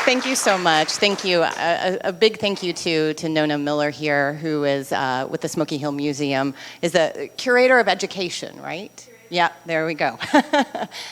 Thank you so much. Thank you. A big thank you to Nona Miller here, who is with the Smoky Hill Museum, is the curator of education, right? Yeah, there we go.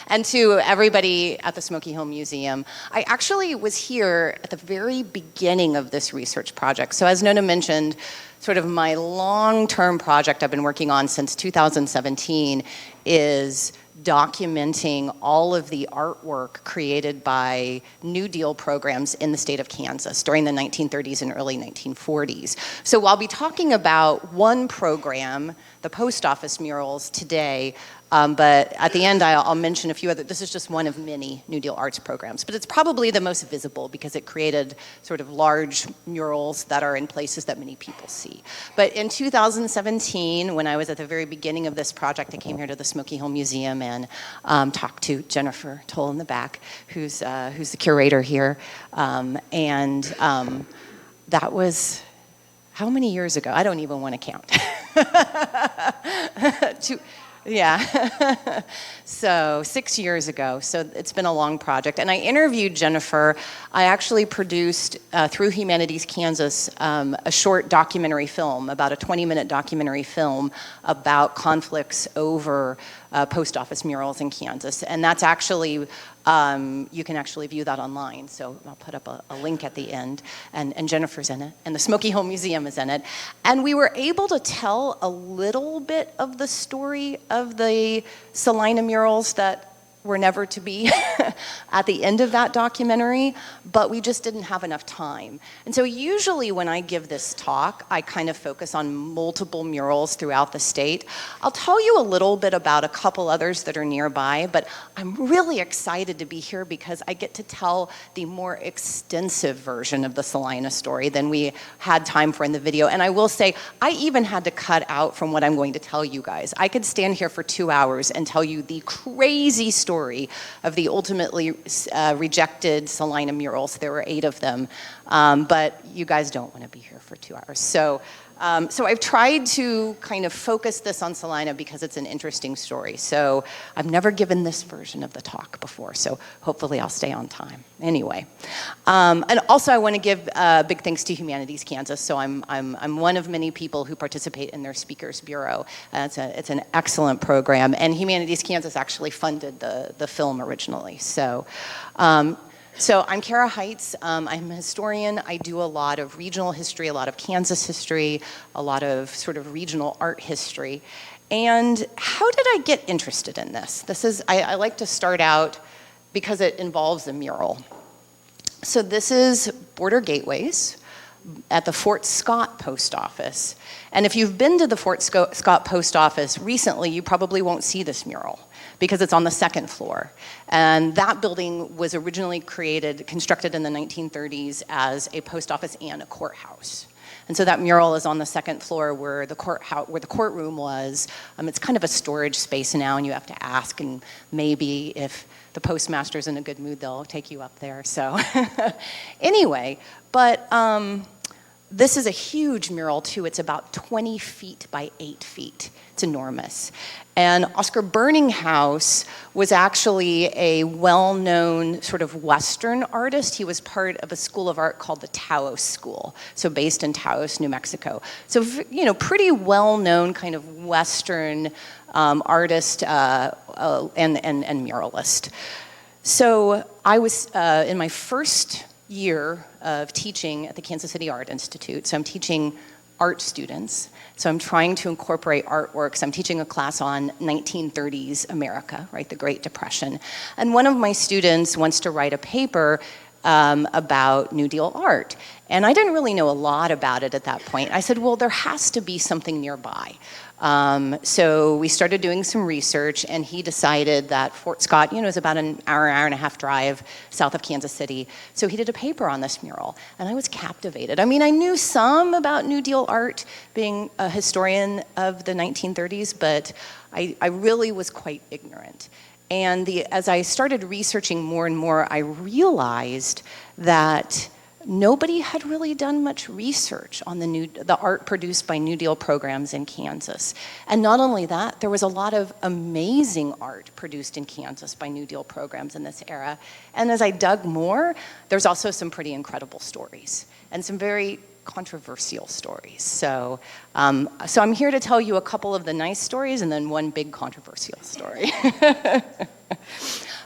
And to everybody at the Smoky Hill Museum. I actually was here at the very beginning of this research project. So as Nona mentioned, sort of my long-term project I've been working on since 2017 is documenting all of the artwork created by New Deal programs in the state of Kansas during the 1930s and early 1940s. So I'll be talking about one program, the post office murals, today, but at the end I'll mention a few other. This is just one of many New Deal arts programs, but it's probably the most visible because it created sort of large murals that are in places that many people see. But in 2017, when I was at the very beginning of this project, I came here to the Smoky Hill Museum and talked to Jennifer Toll in the back, who's the curator here, that was how many years ago? I don't even want to count. Yeah, so 6 years ago, so it's been a long project. And I interviewed Jennifer. I actually produced, through Humanities Kansas, a short documentary film, about a 20-minute documentary film about conflicts over post office murals in Kansas. And that's actually, you can actually view that online. So I'll put up a link at the end. And Jennifer's in it, and the Smoky Hill Museum is in it. And we were able to tell a little bit of the story of the Salina murals that were never to be at the end of that documentary, but we just didn't have enough time. And so usually when I give this talk, I kind of focus on multiple murals throughout the state. I'll tell you a little bit about a couple others that are nearby, but I'm really excited to be here because I get to tell the more extensive version of the Salina story than we had time for in the video. And I will say, I even had to cut out from what I'm going to tell you guys. I could stand here for 2 hours and tell you the crazy story of the ultimately rejected Salina murals. There were 8 of them, but you guys don't want to be here for 2 hours. So I've tried to kind of focus this on Salina because it's an interesting story. So I've never given this version of the talk before, so hopefully I'll stay on time. Anyway, and also I want to give big thanks to Humanities Kansas. So I'm one of many people who participate in their Speakers Bureau. It's an excellent program, and Humanities Kansas actually funded the film originally. So I'm Kara Heitz. I'm a historian. I do a lot of regional history, a lot of Kansas history, a lot of sort of regional art history. And how did I get interested in this? I like to start out because it involves a mural. So this is Border Gateways at the Fort Scott Post Office. And if you've been to the Fort Scott Post Office recently, you probably won't see this mural because it's on the 2nd floor. And that building was originally constructed in the 1930s as a post office and a courthouse. And so that mural is on the 2nd floor where the courtroom was. It's kind of a storage space now, and you have to ask, and maybe if the postmaster's in a good mood, they'll take you up there. So anyway, but this is a huge mural too. It's about 20 feet by 8 feet. It's enormous. And Oscar Burninghouse was actually a well-known sort of Western artist. He was part of a school of art called the Taos School, so based in Taos, New Mexico. So, you know, pretty well-known kind of Western artist and muralist. So I was in my first year of teaching at the Kansas City Art Institute, so I'm teaching art students. So I'm trying to incorporate artworks. I'm teaching a class on 1930s America, right, the Great Depression. And one of my students wants to write a paper about New Deal art. And I didn't really know a lot about it at that point. I said, well, there has to be something nearby. So we started doing some research, and he decided that Fort Scott, is about an hour and a half drive south of Kansas City. So he did a paper on this mural, and I was captivated. I mean, I knew some about New Deal art, being a historian of the 1930s, but I really was quite ignorant. And as I started researching more and more, I realized that nobody had really done much research on the art produced by New Deal programs in Kansas. And not only that, there was a lot of amazing art produced in Kansas by New Deal programs in this era. And as I dug more, there's also some pretty incredible stories and some very controversial stories. So I'm here to tell you a couple of the nice stories and then one big controversial story.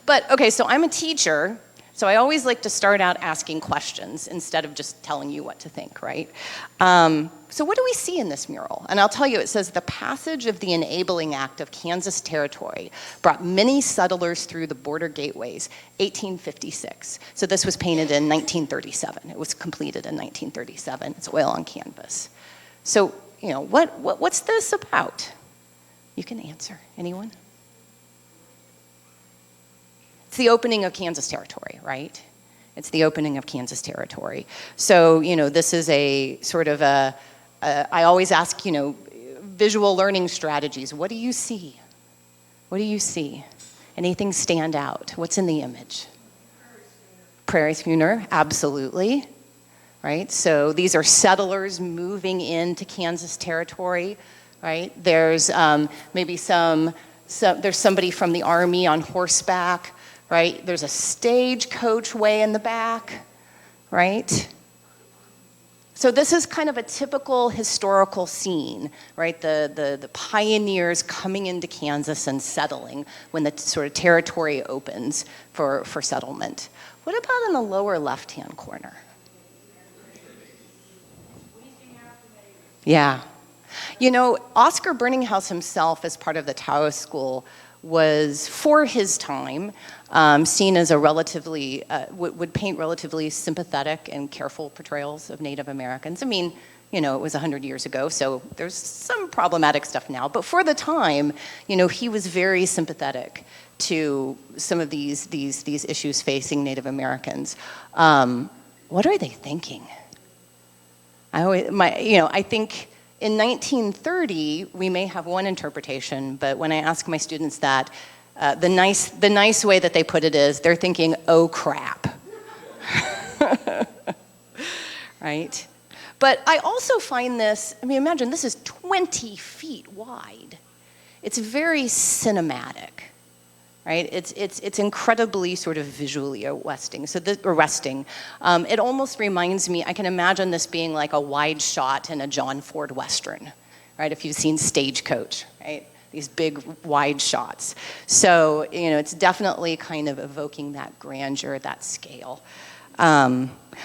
But okay, so I'm a teacher. So I always like to start out asking questions instead of just telling you what to think, right? So what do we see in this mural? And I'll tell you, it says, the passage of the Enabling Act of Kansas Territory brought many settlers through the border gateways, 1856. So this was painted in 1937. It was completed in 1937. It's oil on canvas. So, you know, what's this about? You can answer. Anyone? It's the opening of Kansas Territory, right? It's the opening of Kansas Territory. So, you know, this is a sort of I always ask, you know, visual learning strategies. What do you see? What do you see? Anything stand out? What's in the image? Prairie schooner, absolutely, right? So these are settlers moving into Kansas Territory, right? There's maybe there's somebody from the Army on horseback, right? There's a stagecoach way in the back, right? So this is kind of a typical historical scene, right? The pioneers coming into Kansas and settling when the sort of territory opens for settlement. What about in the lower left-hand corner? Yeah. You know, Oscar Burninghouse himself, as part of the Taoist school, was, for his time, seen as a relatively, would paint relatively sympathetic and careful portrayals of Native Americans. I mean, you know, it was 100 years ago, so there's some problematic stuff now. But for the time, you know, he was very sympathetic to some of these issues facing Native Americans. What are they thinking? I think in 1930, we may have one interpretation, but when I ask my students that, the nice way that they put it is, they're thinking, oh crap. Right? But I also find this, I mean, imagine this is 20 feet wide. It's very cinematic, right? It's incredibly sort of visually arresting. It almost reminds me, I can imagine this being like a wide shot in a John Ford Western, right? If you've seen Stagecoach, right? These big wide shots. So, you know, it's definitely kind of evoking that grandeur, that scale.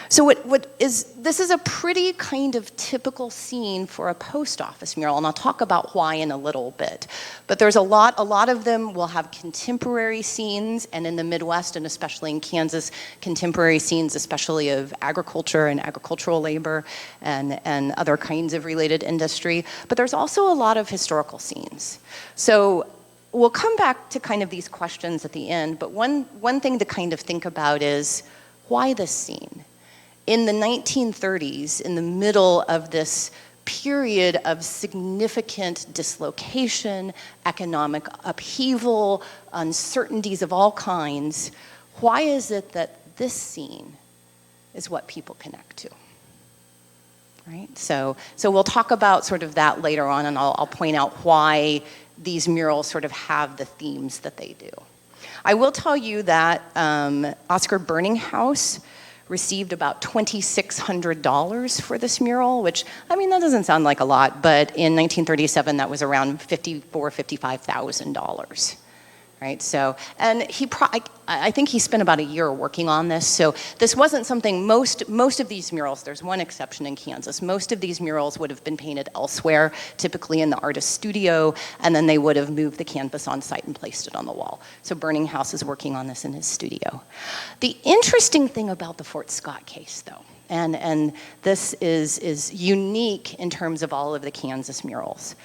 So this is a pretty kind of typical scene for a post office mural, and I'll talk about why in a little bit. But there's a lot of them will have contemporary scenes, and in the Midwest, and especially in Kansas, contemporary scenes, especially of agriculture and agricultural labor and other kinds of related industry. But there's also a lot of historical scenes. So we'll come back to kind of these questions at the end, but one thing to kind of think about is, why this scene? In the 1930s, in the middle of this period of significant dislocation, economic upheaval, uncertainties of all kinds, why is it that this scene is what people connect to? Right? So we'll talk about sort of that later on, and I'll point out why these murals sort of have the themes that they do. I will tell you that Oscar Burninghouse received about $2,600 for this mural, which, I mean, that doesn't sound like a lot, but in 1937, that was around $55,000. Right, so, and I think he spent about a year working on this, so this wasn't something, most of these murals, there's one exception in Kansas, most of these murals would have been painted elsewhere, typically in the artist's studio, and then they would have moved the canvas on site and placed it on the wall. So Burninghouse is working on this in his studio. The interesting thing about the Fort Scott case, though, and this is unique in terms of all of the Kansas murals,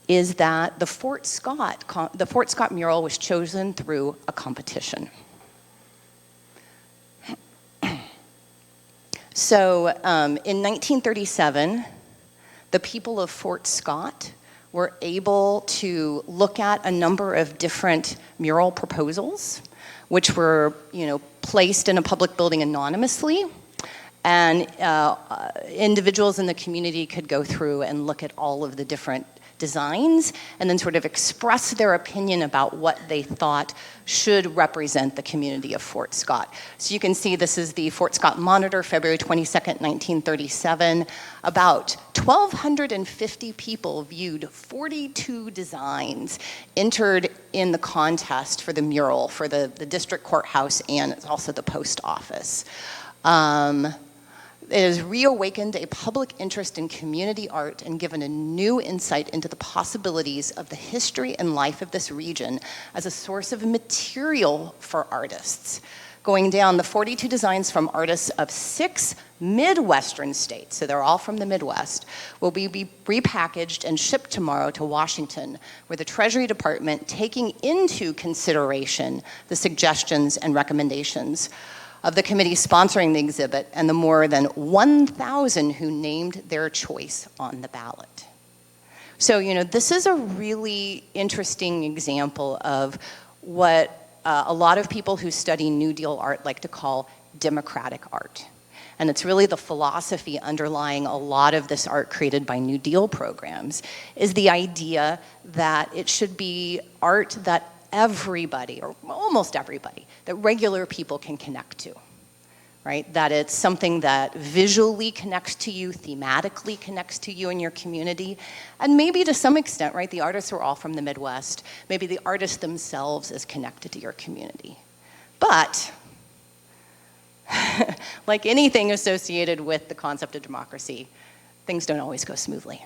is that the Fort Scott mural was chosen through a competition. So in 1937, the people of Fort Scott were able to look at a number of different mural proposals, which were, you know, placed in a public building anonymously. And individuals in the community could go through and look at all of the different designs and then sort of express their opinion about what they thought should represent the community of Fort Scott. So you can see this is the Fort Scott Monitor, February 22nd, 1937. About 1,250 people viewed 42 designs entered in the contest for the mural for the district courthouse and also the post office. It has reawakened a public interest in community art and given a new insight into the possibilities of the history and life of this region as a source of material for artists. Going down, the 42 designs from artists of 6 Midwestern states, so they're all from the Midwest, will be repackaged and shipped tomorrow to Washington, where the Treasury Department, taking into consideration the suggestions and recommendations of the committee sponsoring the exhibit and the more than 1,000 who named their choice on the ballot. So, this is a really interesting example of what a lot of people who study New Deal art like to call democratic art. And it's really the philosophy underlying a lot of this art created by New Deal programs, is the idea that it should be art that everybody, or almost everybody, that regular people can connect to, right? That it's something that visually connects to you, thematically connects to you and your community, and maybe to some extent, right, the artists are all from the Midwest, maybe the artists themselves is connected to your community. But, like anything associated with the concept of democracy, things don't always go smoothly.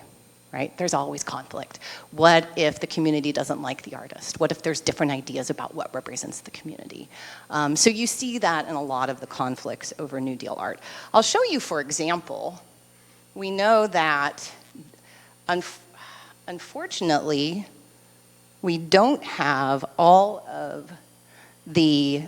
Right? There's always conflict. What if the community doesn't like the artist? What if there's different ideas about what represents the community? So you see that in a lot of the conflicts over New Deal art. I'll show you, for example, we know that unfortunately, we don't have all of the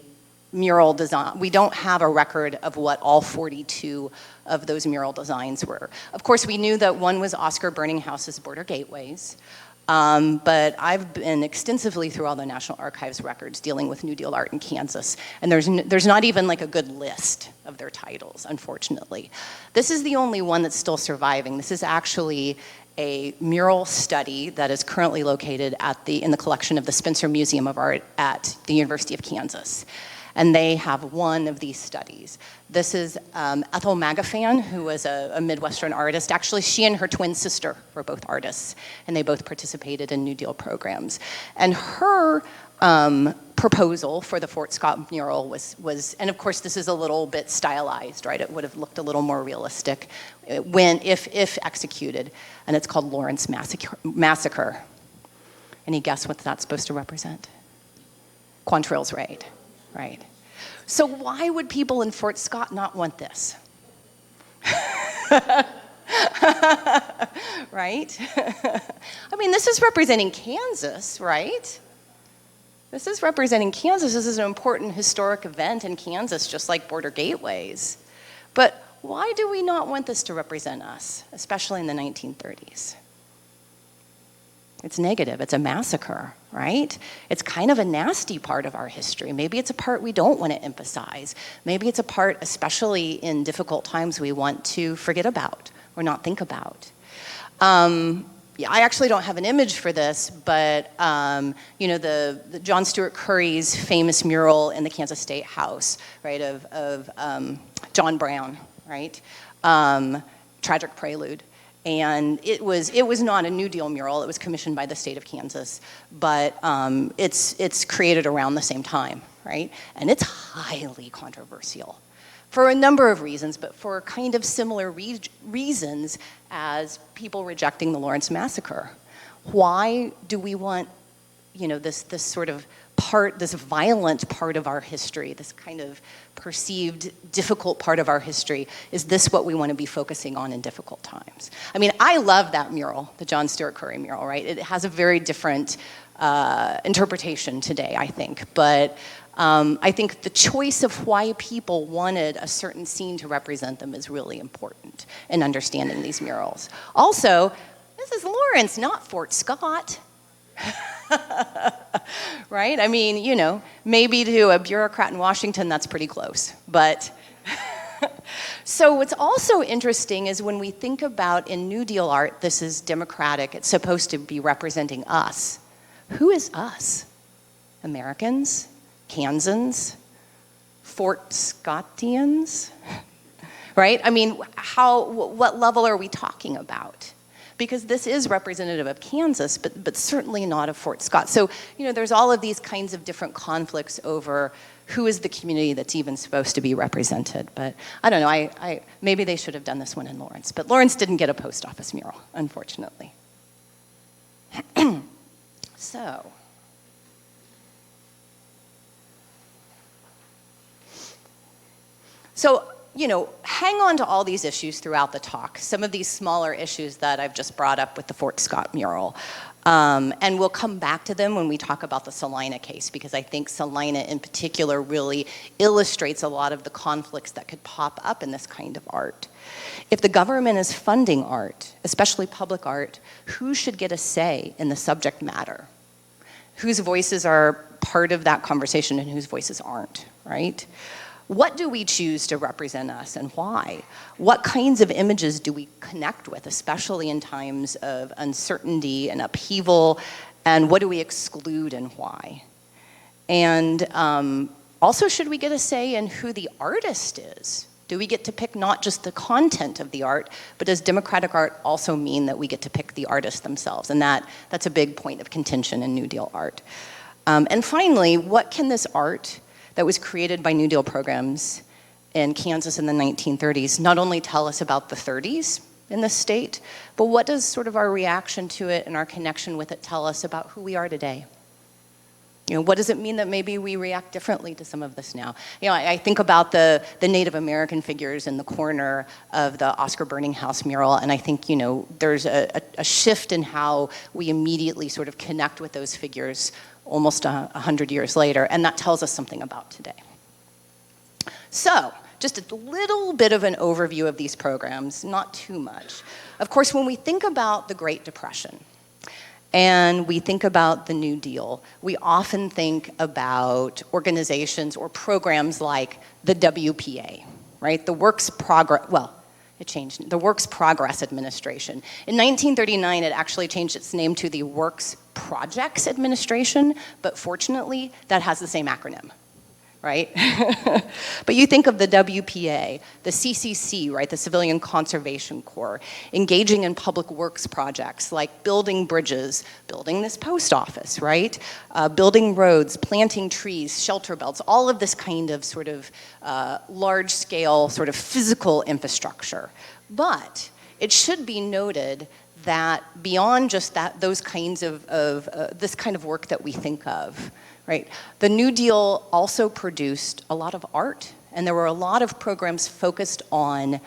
mural design. We don't have a record of what all 42 of those mural designs were. Of course, we knew that one was Oscar Burninghaus's Border Gateways, but I've been extensively through all the National Archives records dealing with New Deal art in Kansas, and there's not even like a good list of their titles, unfortunately. This is the only one that's still surviving. This is actually a mural study that is currently located in the collection of the Spencer Museum of Art at the University of Kansas. And they have one of these studies. This is Ethel Magafan, who was a Midwestern artist. Actually, she and her twin sister were both artists, and they both participated in New Deal programs. And her proposal for the Fort Scott mural was, and of course this is a little bit stylized, right? It would have looked a little more realistic if executed, and it's called Lawrence Massacre. Any guess what that's supposed to represent? Quantrill's raid. Right. So why would people in Fort Scott not want this? Right? I mean, this is representing Kansas, right? This is representing Kansas. This is an important historic event in Kansas, just like Border Gateways. But why do we not want this to represent us, especially in the 1930s? It's negative. It's a massacre, right? It's kind of a nasty part of our history. Maybe it's a part we don't want to emphasize. Maybe it's a part, especially in difficult times, we want to forget about or not think about. Yeah, I actually don't have an image for this, but the John Stuart Curry's famous mural in the Kansas State House, right, of John Brown, right? Tragic Prelude. And it was not a New Deal mural. It was commissioned by the state of Kansas, but it's created around the same time, right? And it's highly controversial for a number of reasons, but for kind of similar reasons as people rejecting the Lawrence Massacre. Why do we want, this sort of part, this violent part of our history, this kind of perceived difficult part of our history? Is this what we want to be focusing on in difficult times? I mean, I love that mural, the John Stuart Curry mural, right? It has a very different interpretation today, I think. But I think the choice of why people wanted a certain scene to represent them is really important in understanding these murals. Also, this is Lawrence, not Fort Scott. Right? I mean, maybe to a bureaucrat in Washington, that's pretty close. But So what's also interesting is when we think about in New Deal art, this is democratic, it's supposed to be representing us. Who is us? Americans? Kansans? Fort Scottians? Right? I mean, what level are we talking about? Because this is representative of Kansas, but certainly not of Fort Scott. So, there's all of these kinds of different conflicts over who is the community that's even supposed to be represented. But I don't know, maybe they should have done this one in Lawrence, but Lawrence didn't get a post office mural, unfortunately. So, hang on to all these issues throughout the talk, some of these smaller issues that I've just brought up with the Fort Scott mural. And we'll come back to them when we talk about the Salina case, because I think Salina in particular really illustrates a lot of the conflicts that could pop up in this kind of art. If the government is funding art, especially public art, who should get a say in the subject matter? Whose voices are part of that conversation and whose voices aren't, right? What do we choose to represent us and why? What kinds of images do we connect with, especially in times of uncertainty and upheaval, and what do we exclude and why? And also, should we get a say in who the artist is? Do we get to pick not just the content of the art, but does democratic art also mean that we get to pick the artists themselves? And that's a big point of contention in New Deal art. And finally, what can this art that was created by New Deal programs in Kansas in the 1930s not only tell us about the 30s in the state, but what does sort of our reaction to it and our connection with it tell us about who we are today? What does it mean that maybe we react differently to some of this now? I think about the Native American figures in the corner of the Oscar Burninghouse mural, and I think, there's a shift in how we immediately sort of connect with those figures almost 100 years later, and that tells us something about today. So, just a little bit of an overview of these programs, not too much. Of course, when we think about the Great Depression, and we think about the New Deal, we often think about organizations or programs like the WPA, right? The Works Progress Administration. In 1939, it actually changed its name to the Works Projects Administration, but fortunately, that has the same acronym, right? But you think of the WPA, the CCC, right, the Civilian Conservation Corps, engaging in public works projects like building bridges, building this post office, right? Building roads, planting trees, shelter belts, all of this kind of sort of large-scale sort of physical infrastructure. But it should be noted that beyond just those kinds of this kind of work that we think of, right? The New Deal also produced a lot of art, and there were a lot of programs focused on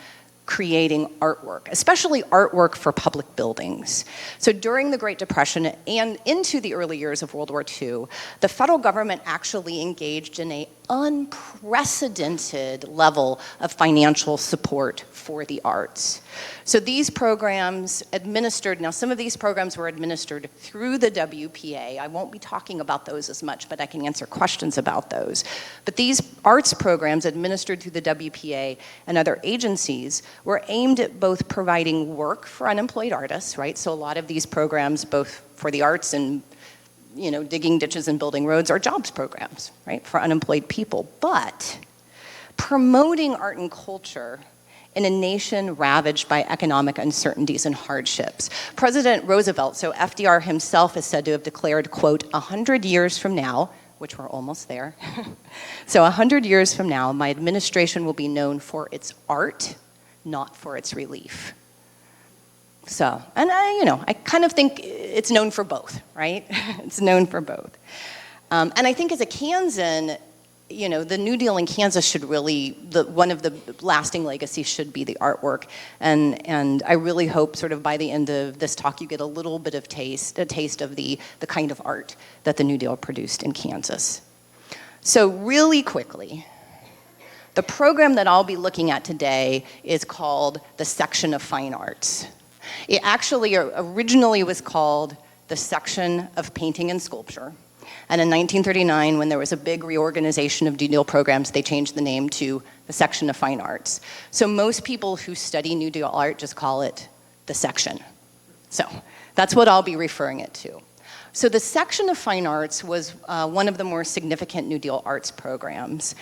creating artwork, especially artwork for public buildings. So during the Great Depression and into the early years of World War II, the federal government actually engaged in an unprecedented level of financial support for the arts. So these programs now some of these programs were administered through the WPA. I won't be talking about those as much, but I can answer questions about those. But these arts programs administered through the WPA and other agencies were aimed at both providing work for unemployed artists, right? So a lot of these programs, both for the arts and digging ditches and building roads, are jobs programs, right, for unemployed people. But promoting art and culture in a nation ravaged by economic uncertainties and hardships. President Roosevelt, so FDR himself, is said to have declared, quote, 100 years from now, which we're almost there, so 100 years from now, my administration will be known for its art, not for its relief. So, and I kind of think it's known for both, right? It's known for both. And I think as a Kansan, the New Deal in Kansas should really, one of the lasting legacies should be the artwork. And I really hope sort of by the end of this talk, you get a little bit of a taste of the kind of art that the New Deal produced in Kansas. So really quickly, the program that I'll be looking at today is called the Section of Fine Arts. It actually originally was called the Section of Painting and Sculpture. And in 1939, when there was a big reorganization of New Deal programs, they changed the name to the Section of Fine Arts. So most people who study New Deal art just call it the section. So that's what I'll be referring it to. So the Section of Fine Arts was one of the more significant New Deal arts programs.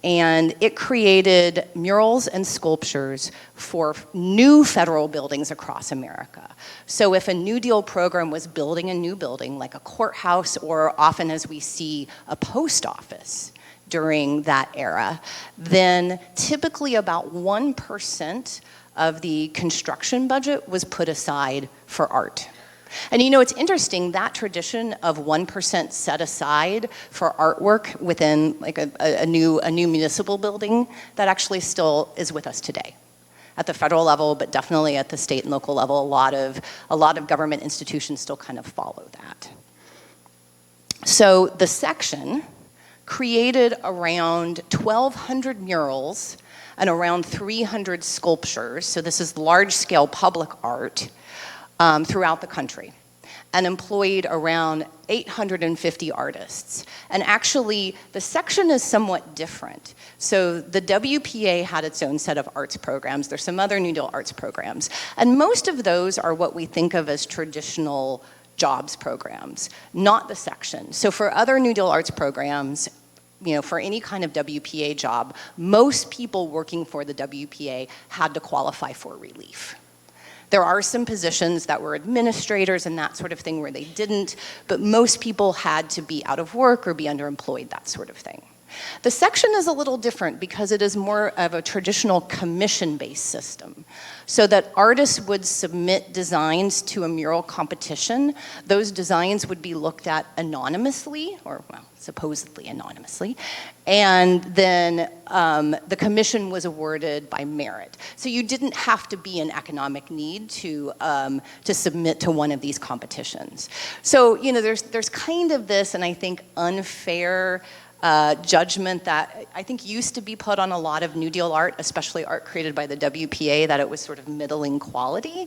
And it created murals and sculptures for new federal buildings across America. So if a New Deal program was building a new building, like a courthouse, or often as we see, a post office during that era, then typically about 1% of the construction budget was put aside for art. And you know, it's interesting, that tradition of 1% set aside for artwork within like a new municipal building, that actually still is with us today. At the federal level, but definitely at the state and local level, a lot of government institutions still kind of follow that. So the section created around 1,200 murals and around 300 sculptures, so this is large-scale public art, throughout the country, and employed around 850 artists. And actually, the section is somewhat different. So the WPA had its own set of arts programs. There's some other New Deal arts programs. And most of those are what we think of as traditional jobs programs, not the section. So for other New Deal arts programs, you know, for any kind of WPA job, most people working for the WPA had to qualify for relief. There are some positions that were administrators and that sort of thing where they didn't, but most people had to be out of work or be underemployed, that sort of thing. The section is a little different because it is more of a traditional commission-based system, so that artists would submit designs to a mural competition. Those designs would be looked at anonymously, or well, supposedly anonymously, and then the commission was awarded by merit. So you didn't have to be in economic need to submit to one of these competitions. So you know, there's kind of this, and I think unfair judgment that I think used to be put on a lot of New Deal art, especially art created by the WPA, that it was sort of middling quality.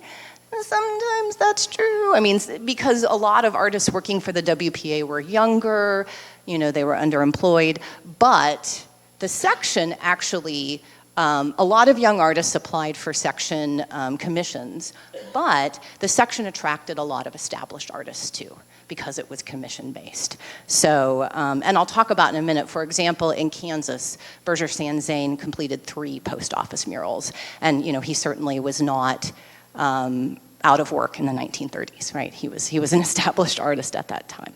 And sometimes that's true. I mean, because a lot of artists working for the WPA were younger, you know, they were underemployed, but the section actually, a lot of young artists applied for section commissions, but the section attracted a lot of established artists too, because it was commission-based. So, and I'll talk about in a minute, for example, in Kansas, Berger Sanzane completed 3 post office murals. And, you know, he certainly was not out of work in the 1930s, right? He was an established artist at that time.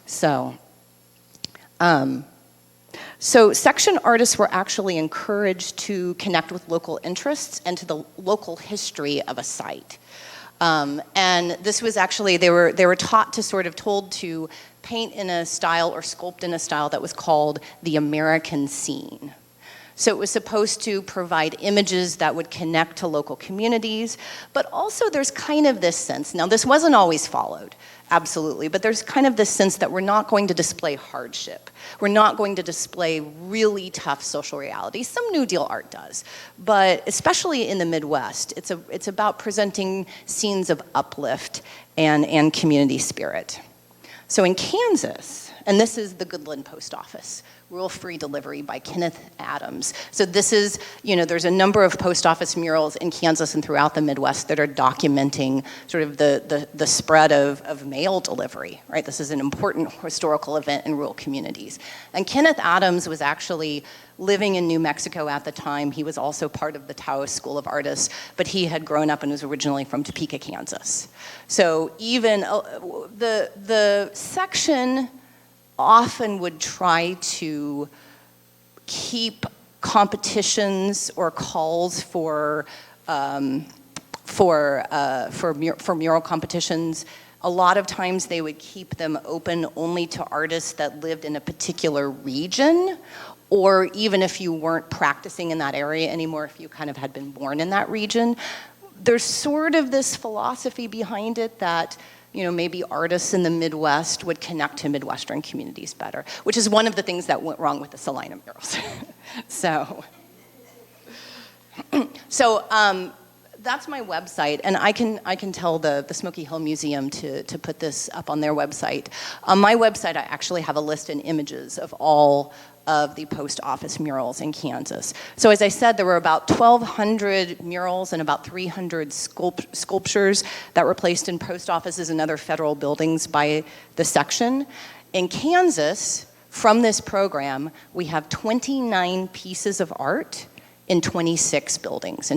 So, so section artists were actually encouraged to connect with local interests and to the local history of a site. And this was actually, they were taught to sort of told to paint in a style or sculpt in a style that was called the American scene. So it was supposed to provide images that would connect to local communities, but also there's kind of this sense, now this wasn't always followed, absolutely, but there's kind of this sense that we're not going to display hardship. We're not going to display really tough social realities. Some New Deal art does, but especially in the Midwest, it's about presenting scenes of uplift and community spirit. So in Kansas, and this is the Goodland Post Office, Rural-Free Delivery by Kenneth Adams. So this is, you know, there's a number of post office murals in Kansas and throughout the Midwest that are documenting sort of the spread of mail delivery, right? This is an important historical event in rural communities. And Kenneth Adams was actually living in New Mexico at the time. He was also part of the Taos School of Artists, but he had grown up and was originally from Topeka, Kansas. So even the section often would try to keep competitions or calls for mural competitions. A lot of times they would keep them open only to artists that lived in a particular region, or even if you weren't practicing in that area anymore, if you kind of had been born in that region. There's sort of this philosophy behind it that, you know, maybe artists in the Midwest would connect to Midwestern communities better, which is one of the things that went wrong with the Salina murals. So that's my website, and I can tell the Smoky Hill Museum to put this up on their website. On my website, I actually have a list and images of all of the post office murals in Kansas. So as I said, there were about 1,200 murals and about 300 sculptures that were placed in post offices and other federal buildings by the section. In Kansas, from this program, we have 29 pieces of art in 26 buildings,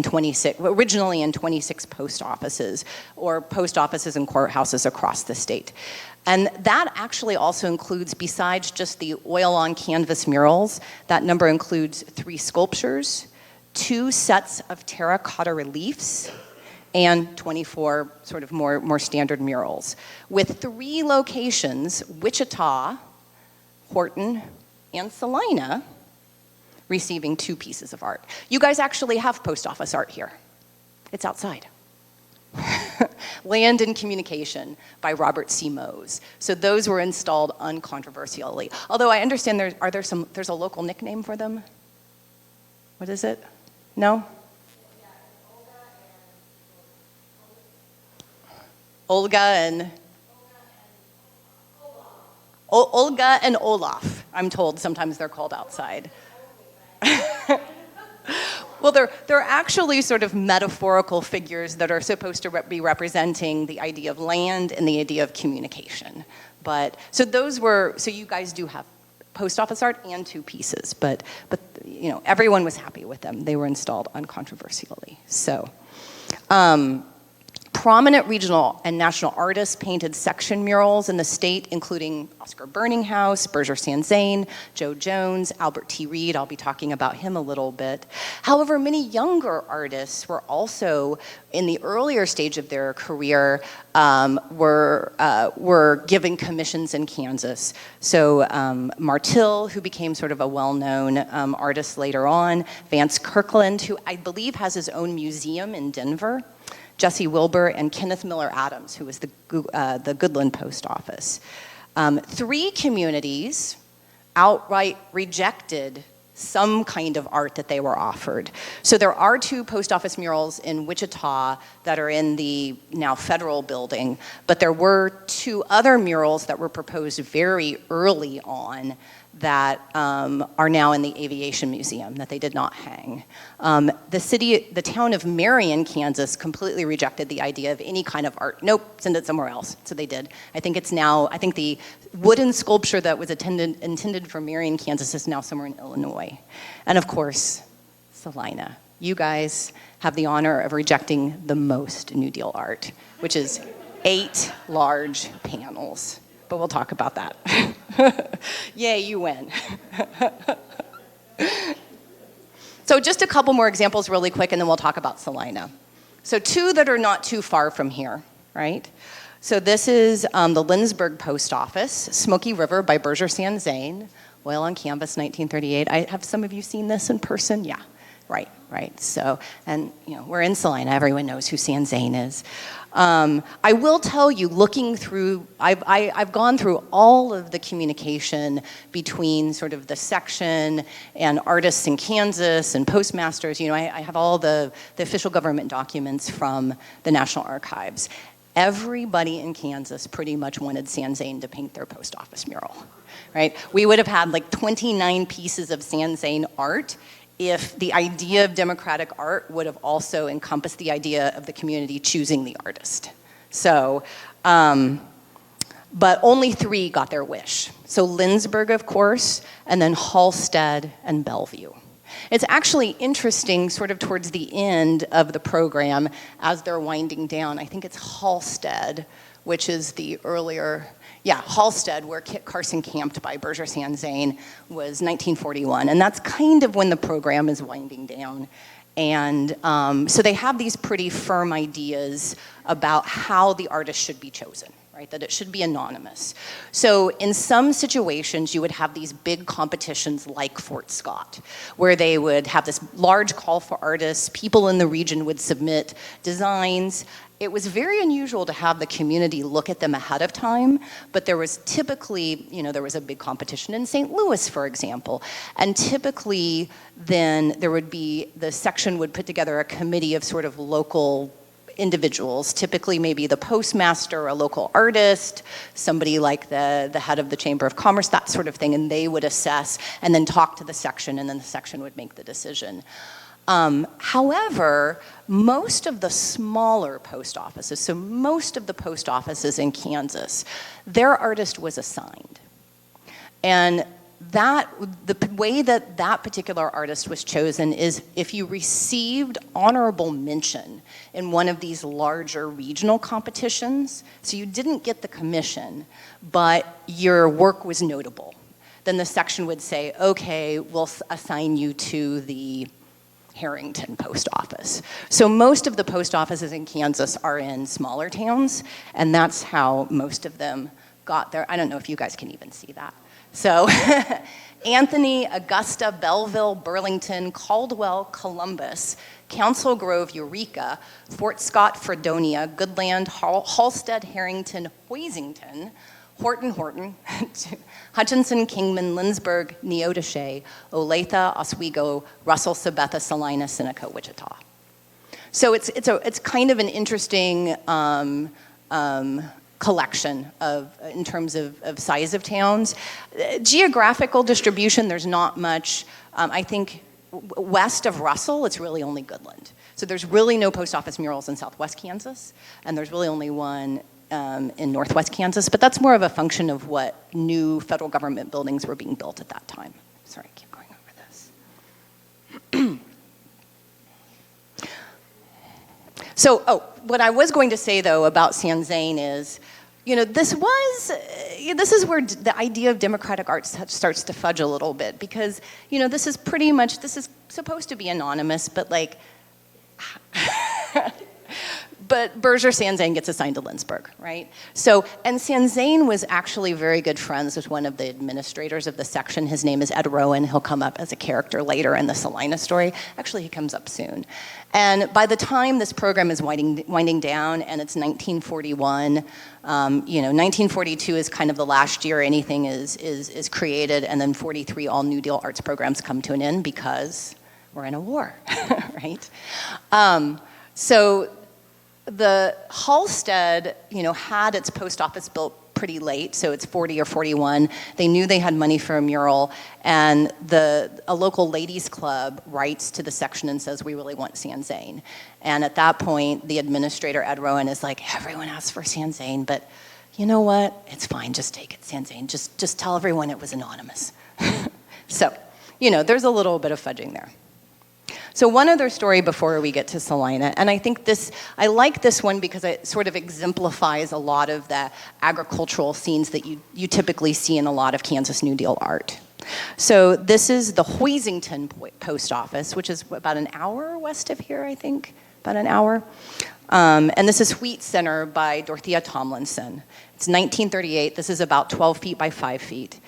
originally in 26 post offices, or post offices and courthouses across the state. And that actually also includes, besides just the oil on canvas murals, that number includes 3 sculptures, 2 sets of terracotta reliefs, and 24 sort of more standard murals, with 3 locations, Wichita, Horton, and Salina, receiving 2 pieces of art. You guys actually have post office art here. It's outside. Land and Communication by Robert C. Mose. So those were installed uncontroversially. Although I understand there's a local nickname for them. What is it? No? Olga and Olaf, I'm told sometimes they're called outside. Well, they're actually sort of metaphorical figures that are supposed to be representing the idea of land and the idea of communication. So you guys do have post office art and 2 pieces, but you know, everyone was happy with them. They were installed uncontroversially. So, prominent regional and national artists painted section murals in the state, including Oscar Burninghouse, Berger Sanzane, Joe Jones, Albert T. Reed. I'll be talking about him a little bit. However, many younger artists were also, in the earlier stage of their career, were given commissions in Kansas. So Martill, who became sort of a well-known artist later on, Vance Kirkland, who I believe has his own museum in Denver, Jesse Wilbur, and Kenneth Miller Adams, who was the Goodland Post Office. 3 communities outright rejected some kind of art that they were offered. So there are 2 post office murals in Wichita that are in the now federal building, but there were 2 other murals that were proposed very early on that are now in the Aviation Museum that they did not hang. The town of Marion, Kansas completely rejected the idea of any kind of art. Nope, send it somewhere else. So they did. I think the wooden sculpture that was intended for Marion, Kansas is now somewhere in Illinois. And of course, Salina. You guys have the honor of rejecting the most New Deal art, which is 8 large panels. But we'll talk about that. Yay, you win. So just a couple more examples really quick, and then we'll talk about Salina. So 2 that are not too far from here, right? So this is the Lindsborg Post Office, Smoky River by Berger Sanzane, oil on canvas, 1938. Have some of you seen this in person? Yeah, right. So, and you know, we're in Salina. Everyone knows who Sanzane is. I will tell you, looking through, I've gone through all of the communication between sort of the section and artists in Kansas and postmasters. You know, I have all the official government documents from the National Archives. Everybody in Kansas pretty much wanted Sanzane to paint their post office mural, right? We would have had like 29 pieces of Sanzane art if the idea of democratic art would have also encompassed the idea of the community choosing the artist. So, but only 3 got their wish. So Lindsborg, of course, and then Halstead and Bellevue. It's actually interesting, sort of towards the end of the program, as they're winding down, I think it's Halstead, which is the earlier, Halstead, where Kit Carson camped by Berger Sanzane, was 1941. And that's kind of when the program is winding down. And so they have these pretty firm ideas about how the artist should be chosen, right? That it should be anonymous. So in some situations, you would have these big competitions like Fort Scott, where they would have this large call for artists. People in the region would submit designs, it was very unusual to have the community look at them ahead of time, but there was typically, there was a big competition in St. Louis, for example, and typically then there would be, the section would put together a committee of sort of local individuals, typically maybe the postmaster, a local artist, somebody like the head of the Chamber of Commerce, that sort of thing, and they would assess and then talk to the section, and then the section would make the decision. However, most of the smaller post offices, so most of the post offices in Kansas, their artist was assigned. And the way that that particular artist was chosen is if you received honorable mention in one of these larger regional competitions, so you didn't get the commission, but your work was notable, then the section would say, okay, we'll assign you to the Harrington post office. So most of the post offices in Kansas are in smaller towns, and that's how most of them got there. I don't know if you guys can even see that. So Anthony, Augusta, Belleville, Burlington, Caldwell, Columbus, Council Grove, Eureka, Fort Scott, Fredonia, Goodland, Halstead, Harrington, Hoisington, Horton, Hutchinson, Kingman, Lindsborg, Neodesha, Olathe, Oswego, Russell, Sabetha, Salina, Seneca, Wichita. So it's kind of an interesting collection in terms of size of towns. Geographical distribution, there's not much. I think west of Russell, it's really only Goodland. So there's really no post office murals in southwest Kansas, and there's really only one in northwest Kansas, but that's more of a function of what new federal government buildings were being built at that time. Sorry, I keep going over this. So, what I was going to say though about San Zane is, this is where the idea of democratic art starts to fudge a little bit, because, this is supposed to be anonymous, but like, but Berger San Zane gets assigned to Lindsborg, right? So, and San Zane was actually very good friends with one of the administrators of the section. His name is Ed Rowan. He'll come up as a character later in the Salina story. Actually, he comes up soon. And by the time this program is winding down, and it's 1941, 1942 is kind of the last year anything is created, and then 43, all New Deal arts programs come to an end because we're in a war, right? So the Halstead, had its post office built pretty late, so it's 40 or 41. They knew they had money for a mural, and a local ladies club writes to the section and says, we really want San Zane. And at that point, the administrator, Ed Rowan, is like, everyone asks for San Zane, but you know what? It's fine, just take it, San Zane. Just tell everyone it was anonymous. So, there's a little bit of fudging there. So one other story before we get to Salina, and I like this one because it sort of exemplifies a lot of the agricultural scenes that you typically see in a lot of Kansas New Deal art. So this is the Hoisington post office, which is about an hour west of here, I think, about an hour. And this is Wheat Center by Dorothea Tomlinson. It's 1938. This is about 12 feet by 5 feet.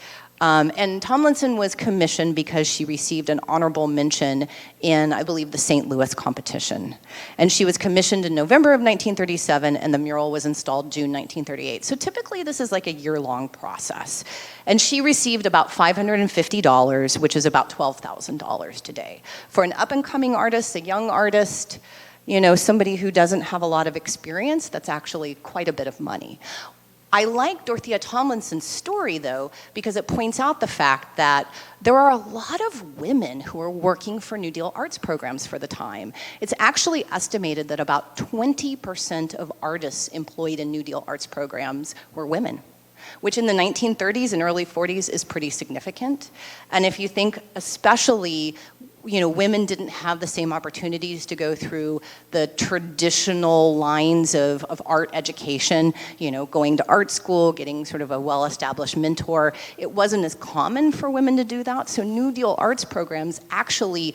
And Tomlinson was commissioned because she received an honorable mention in, I believe, the St. Louis competition. And she was commissioned in November of 1937, and the mural was installed June 1938. So typically this is like a year-long process. And she received about $550, which is about $12,000 today. For an up-and-coming artist, a young artist, somebody who doesn't have a lot of experience, that's actually quite a bit of money. I like Dorothea Tomlinson's story, though, because it points out the fact that there are a lot of women who are working for New Deal arts programs for the time. It's actually estimated that about 20% of artists employed in New Deal arts programs were women, which in the 1930s and early 40s is pretty significant. And if you think especially, women didn't have the same opportunities to go through the traditional lines of art education, going to art school, getting sort of a well-established mentor. It wasn't as common for women to do that, so New Deal arts programs actually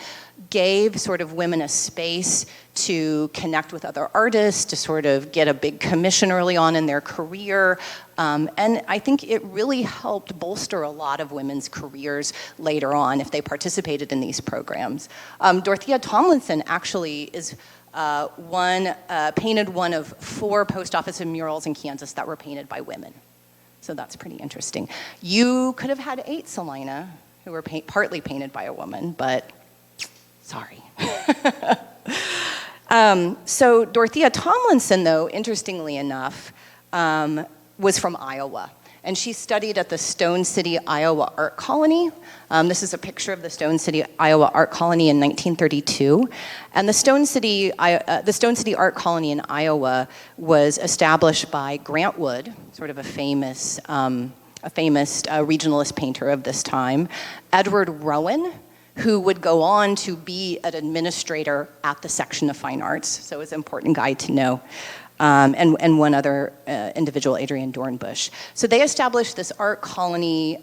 gave sort of women a space to connect with other artists, to sort of get a big commission early on in their career. And I think it really helped bolster a lot of women's careers later on if they participated in these programs. Dorothea Tomlinson actually is painted one of 4 post office murals in Kansas that were painted by women. So that's pretty interesting. You could have had 8 Salina who were partly painted by a woman, but sorry. So Dorothea Tomlinson, though, interestingly enough, was from Iowa. And she studied at the Stone City, Iowa Art Colony. This is a picture of the Stone City, Iowa Art Colony in 1932. And the Stone City Art Colony in Iowa was established by Grant Wood, sort of a famous regionalist painter of this time, Edward Rowan, who would go on to be an administrator at the section of fine arts, so it's an important guy to know, and one other individual, Adrian Dornbush. So they established this art colony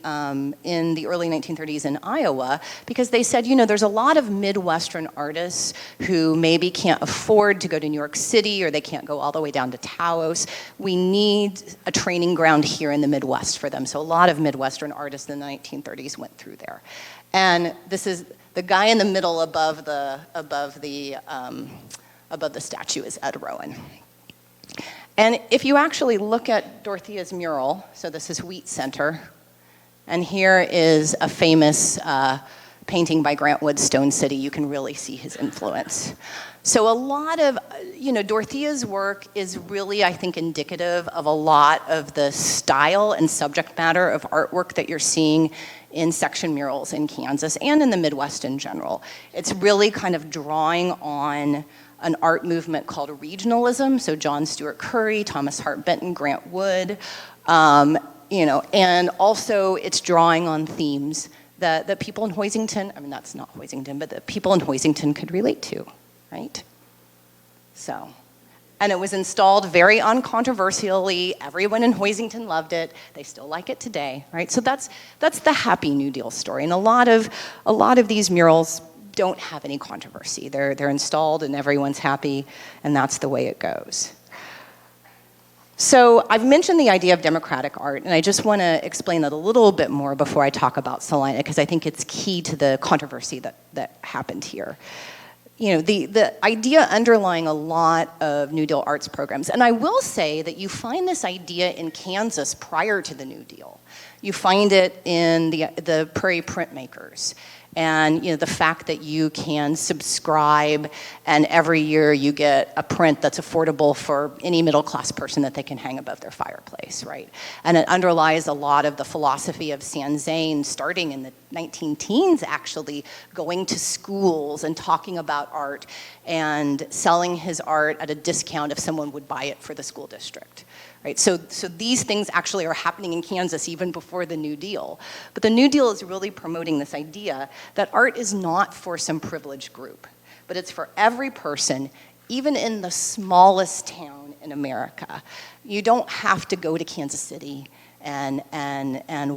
in the early 1930s in Iowa because they said, you know, there's a lot of Midwestern artists who maybe can't afford to go to New York City or they can't go all the way down to Taos. We need a training ground here in the Midwest for them. So a lot of Midwestern artists in the 1930s went through there. And this is the guy in the middle above the statue is Ed Rowan. And if you actually look at Dorothea's mural, so this is Wheat Center, and here is a famous painting by Grant Wood, Stone City. You can really see his influence. So a lot of, Dorothea's work is really, I think, indicative of a lot of the style and subject matter of artwork that you're seeing in section murals in Kansas and in the Midwest in general. It's really kind of drawing on an art movement called regionalism, so John Stewart Curry, Thomas Hart Benton, Grant Wood, and also it's drawing on themes that people in Hoisington, that's not Hoisington, but that people in Hoisington could relate to, right? So, and it was installed very uncontroversially. Everyone in Hoisington loved it. They still like it today, right? So that's the Happy New Deal story. And a lot of these murals don't have any controversy. They're installed and everyone's happy, and that's the way it goes. So I've mentioned the idea of democratic art, and I just want to explain that a little bit more before I talk about Salina, because I think it's key to the controversy that happened here. The idea underlying a lot of New Deal arts programs, and I will say that you find this idea in Kansas prior to the New Deal. You find it in the Prairie printmakers. And the fact that you can subscribe and every year you get a print that's affordable for any middle-class person that they can hang above their fireplace, right? And it underlies a lot of the philosophy of Sanzane starting in the 19-teens, actually, going to schools and talking about art and selling his art at a discount if someone would buy it for the school district. Right, so these things actually are happening in Kansas even before the New Deal. But the New Deal is really promoting this idea that art is not for some privileged group, but it's for every person, even in the smallest town in America. You don't have to go to Kansas City and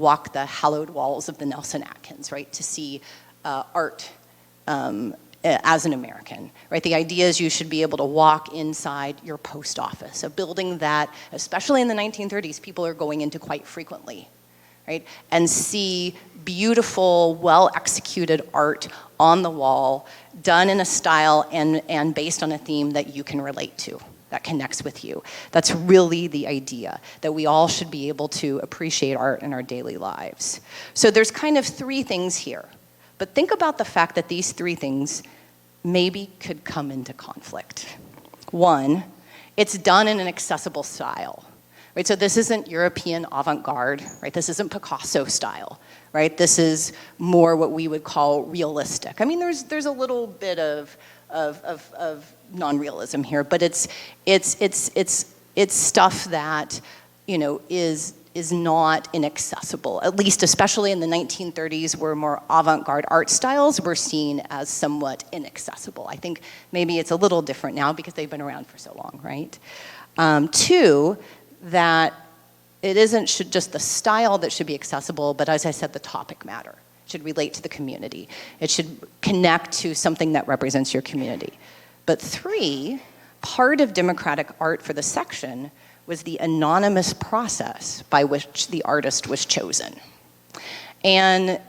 walk the hallowed walls of the Nelson Atkins, right, to see art as an American, right? The idea is you should be able to walk inside your post office, a building that, especially in the 1930s, people are going into quite frequently, right? And see beautiful, well-executed art on the wall, done in a style and based on a theme that you can relate to, that connects with you. That's really the idea, that we all should be able to appreciate art in our daily lives. So there's kind of 3 things here. But think about the fact that these 3 things maybe could come into conflict. 1, it's done in an accessible style, right? So this isn't European avant-garde, right? This isn't Picasso style, right? This is more what we would call realistic. I mean, there's a little bit of non-realism here, but it's stuff that is not inaccessible, at least especially in the 1930s where more avant-garde art styles were seen as somewhat inaccessible. I think maybe it's a little different now because they've been around for so long, right? 2, that it isn't just the style that should be accessible, but as I said, the topic matter. It should relate to the community. It should connect to something that represents your community. But 3, part of democratic art for the section was the anonymous process by which the artist was chosen. And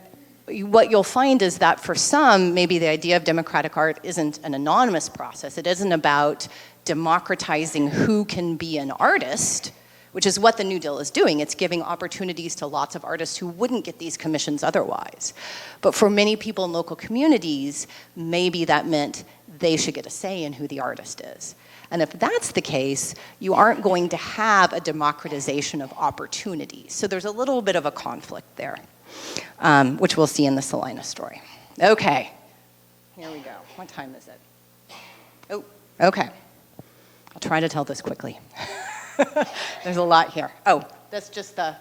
what you'll find is that for some, maybe the idea of democratic art isn't an anonymous process. It isn't about democratizing who can be an artist, which is what the New Deal is doing. It's giving opportunities to lots of artists who wouldn't get these commissions otherwise. But for many people in local communities, maybe that meant they should get a say in who the artist is. And if that's the case, you aren't going to have a democratization of opportunities. So there's a little bit of a conflict there, which we'll see in the Salina story. Okay, here we go. What time is it? Oh, okay. I'll try to tell this quickly. There's a lot here. Oh, that's just the,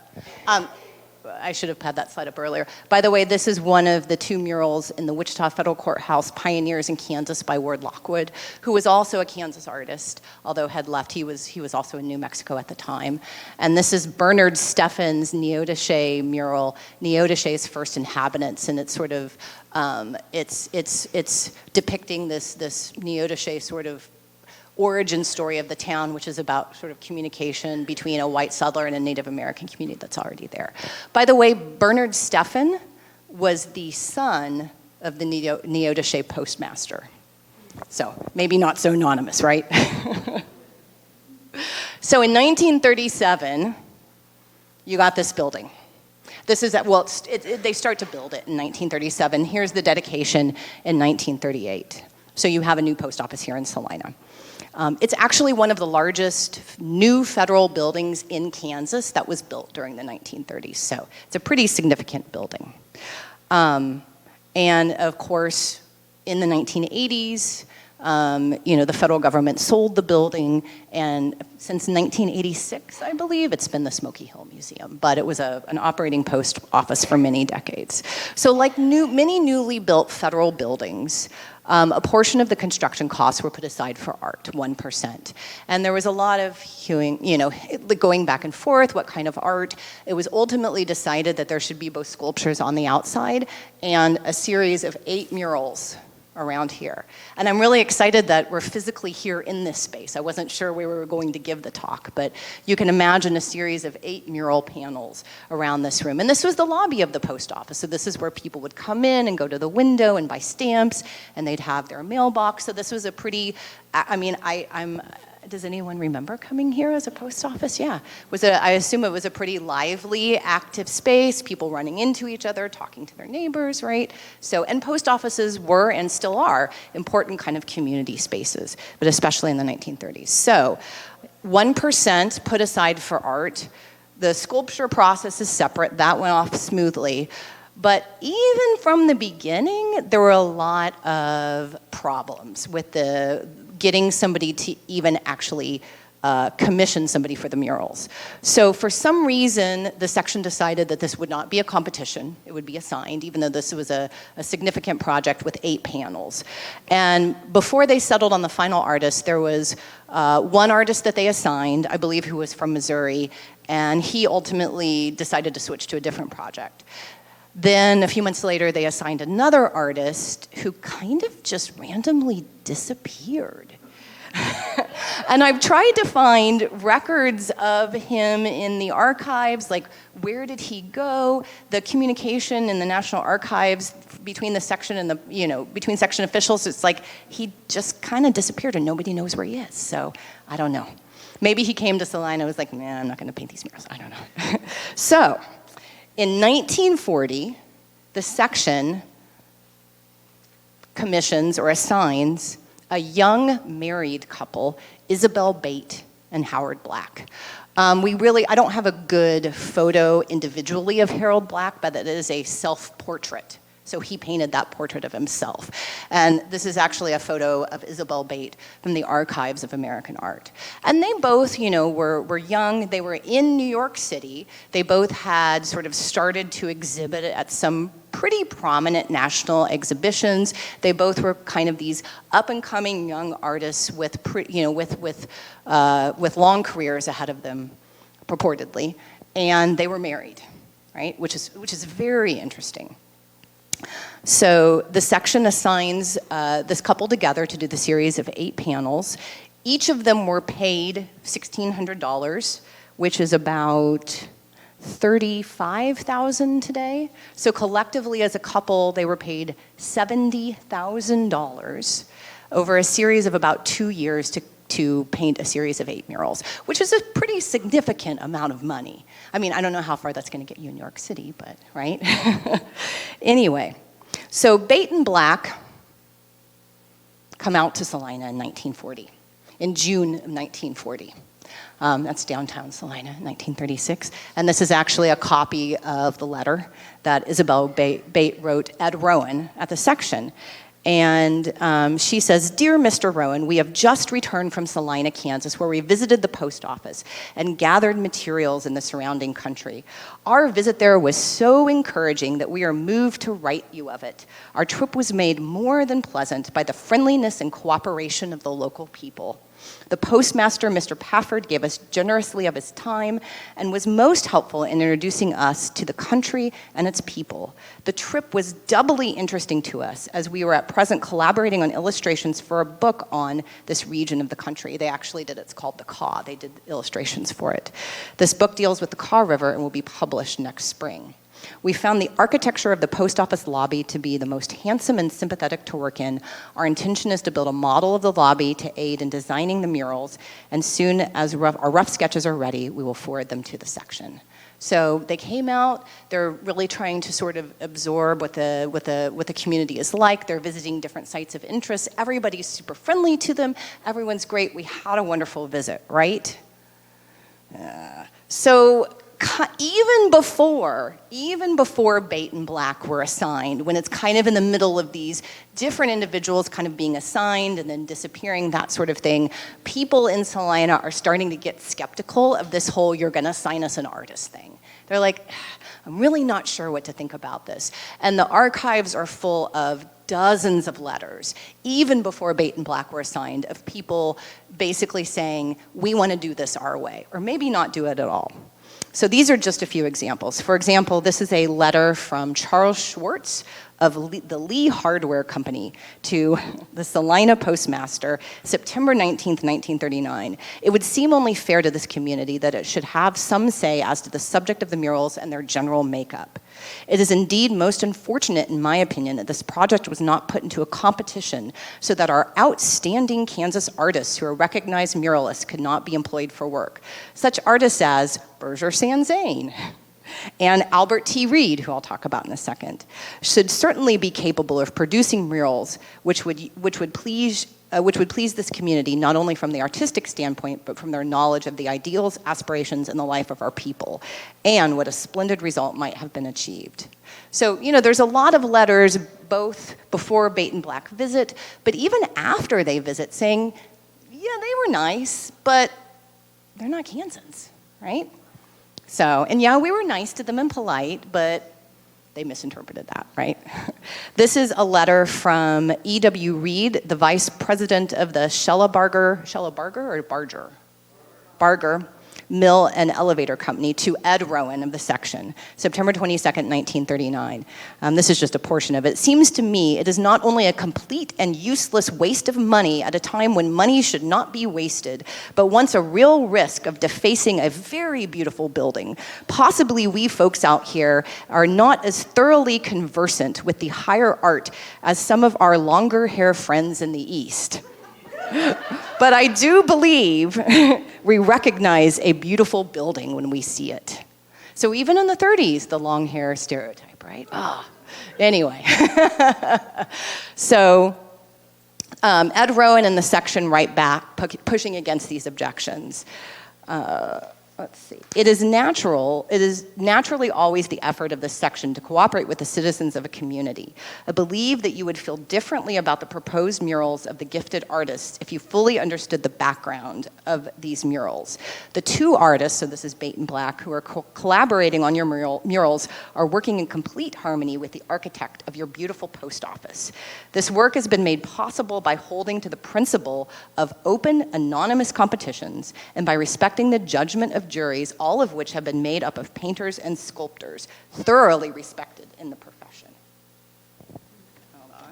I should have had that slide up earlier. By the way, this is one of the 2 murals in the Wichita Federal Courthouse, Pioneers in Kansas by Ward Lockwood, who was also a Kansas artist, although had left. He was also in New Mexico at the time. And this is Bernard Steffen's Neodeshe mural, Neodeshe's First Inhabitants, and it's sort of, it's depicting this Neodeshe sort of origin story of the town, which is about sort of communication between a white settler and a Native American community that's already there. By the way, Bernard Steffen was the son of the Neodeshe postmaster. So maybe not so anonymous, right? So in 1937, you got this building. This is, well, they start to build it in 1937. Here's the dedication in 1938. So you have a new post office here in Salina. It's actually one of the largest new federal buildings in Kansas that was built during the 1930s. So it's a pretty significant building. And of course, in the 1980s, the federal government sold the building, and since 1986, I believe, it's been the Smoky Hill Museum, but it was an operating post office for many decades. So like many newly built federal buildings, a portion of the construction costs were put aside for art, 1%. And there was a lot of hewing, going back and forth, what kind of art. It was ultimately decided that there should be both sculptures on the outside and a series of 8 murals around here. And I'm really excited that we're physically here in this space. I wasn't sure where we were going to give the talk, but you can imagine a series of 8 mural panels around this room. And this was the lobby of the post office. So this is where people would come in and go to the window and buy stamps, and they'd have their mailbox. So this was a pretty, does anyone remember coming here as a post office? Yeah. I assume it was a pretty lively, active space, people running into each other, talking to their neighbors, right? So, and post offices were and still are important kind of community spaces, but especially in the 1930s. So, 1% put aside for art. The sculpture process is separate. That went off smoothly. But even from the beginning, there were a lot of problems with getting somebody to even actually commission somebody for the murals. So for some reason, the section decided that this would not be a competition. It would be assigned, even though this was a significant project with 8 panels. And before they settled on the final artist, there was one artist that they assigned, I believe, who was from Missouri, and he ultimately decided to switch to a different project. Then a few months later, they assigned another artist who kind of just randomly disappeared. And I've tried to find records of him in the archives, like where did he go? The communication in the National Archives between the section and between section officials, it's like he just kind of disappeared and nobody knows where he is. So I don't know. Maybe he came to Salina and was like, nah, I'm not gonna paint these murals. I don't know. So, in 1940, the section commissions or assigns a young married couple, Isabel Bate and Howard Black. I don't have a good photo individually of Harold Black, but it is a self-portrait. So he painted that portrait of himself. And this is actually a photo of Isabel Bate from the Archives of American Art. And they both, were young. They were in New York City. They both had sort of started to exhibit at some pretty prominent national exhibitions. They both were kind of these up-and-coming young artists with long careers ahead of them, purportedly. And they were married, right? Which is very interesting. So the section assigns this couple together to do the series of 8 panels. Each of them were paid $1,600, which is about $35,000 today. So collectively as a couple, they were paid $70,000 over a series of about 2 years to paint a series of 8 murals, which is a pretty significant amount of money. I mean, I don't know how far that's gonna get you in New York City, but, right? Anyway, so Bait and Black come out to Salina in 1940, in June of 1940. That's downtown Salina, 1936. And this is actually a copy of the letter that Isabel Bate wrote Ed Rowan at the section. And she says, "Dear Mr. Rowan, we have just returned from Salina, Kansas, where we visited the post office and gathered materials in the surrounding country. Our visit there was so encouraging that we are moved to write you of it. Our trip was made more than pleasant by the friendliness and cooperation of the local people. The postmaster, Mr. Pafford, gave us generously of his time and was most helpful in introducing us to the country and its people. The trip was doubly interesting to us as we were at present collaborating on illustrations for a book on this region of the country." They actually did, it's called The Kaw. They did illustrations for it. "This book deals with the Kaw River and will be published next spring. We found the architecture of the post office lobby to be the most handsome and sympathetic to work in. Our intention is to build a model of the lobby to aid in designing the murals, and soon as our rough sketches are ready, we will forward them to the section." So they came out, they're really trying to sort of absorb what the community is like. They're visiting different sites of interest. Everybody's super friendly to them. Everyone's great. We had a wonderful visit, right? So even before Bait and Black were assigned, when it's kind of in the middle of these different individuals kind of being assigned and then disappearing, that sort of thing, people in Salina are starting to get skeptical of this whole "you're gonna assign us an artist" thing. They're like, "I'm really not sure what to think about this." And the archives are full of dozens of letters, even before Bait and Black were assigned, of people basically saying, "We want to do this our way," or maybe not do it at all. So these are just a few examples. For example, this is a letter from Charles Schwartz of the Lee Hardware Company to the Salina postmaster, September 19th, 1939. "It would seem only fair to this community that it should have some say as to the subject of the murals and their general makeup. It is indeed most unfortunate, in my opinion, that this project was not put into a competition so that our outstanding Kansas artists who are recognized muralists could not be employed for work. Such artists as Berger Sanzane and Albert T. Reed, who I'll talk about in a second, should certainly be capable of producing murals which would please this community, not only from the artistic standpoint, but from their knowledge of the ideals, aspirations, and the life of our people, and what a splendid result might have been achieved." So, there's a lot of letters, both before Bait and Black visit, but even after they visit, saying, yeah, they were nice, but they're not Kansans, right? So, and yeah, we were nice to them and polite, but they misinterpreted that, right? This is a letter from E.W. Reed, the vice president of the Barger Mill and Elevator Company, to Ed Rowan of the section, September 22nd, 1939. This is just a portion of it. "It seems to me it is not only a complete and useless waste of money at a time when money should not be wasted, but once a real risk of defacing a very beautiful building. Possibly we folks out here are not as thoroughly conversant with the higher art as some of our longer hair friends in the East. But I do believe we recognize a beautiful building when we see it." So even in the 30s, the long hair stereotype, right? Anyway. So Ed Rowan in the section write back, pushing against these objections. Let's see. It is naturally always the effort of this section to cooperate with the citizens of a community. I believe that you would feel differently about the proposed murals of the gifted artists if you fully understood the background of these murals. The two artists, so this is Bait and Black, who are collaborating on your murals are working in complete harmony with the architect of your beautiful post office. This work has been made possible by holding to the principle of open, anonymous competitions and by respecting the judgment of juries, all of which have been made up of painters and sculptors, thoroughly respected in the profession. Hold on.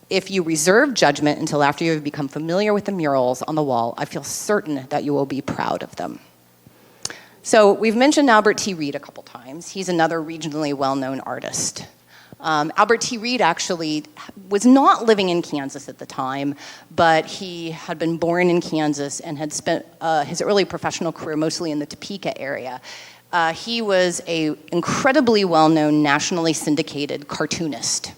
If you reserve judgment until after you have become familiar with the murals on the wall, I feel certain that you will be proud of them. So we've mentioned Albert T. Reed a couple times. He's another regionally well-known artist. Albert T. Reed actually was not living in Kansas at the time, but he had been born in Kansas and had spent his early professional career mostly in the Topeka area. He was an incredibly well-known, nationally syndicated cartoonist.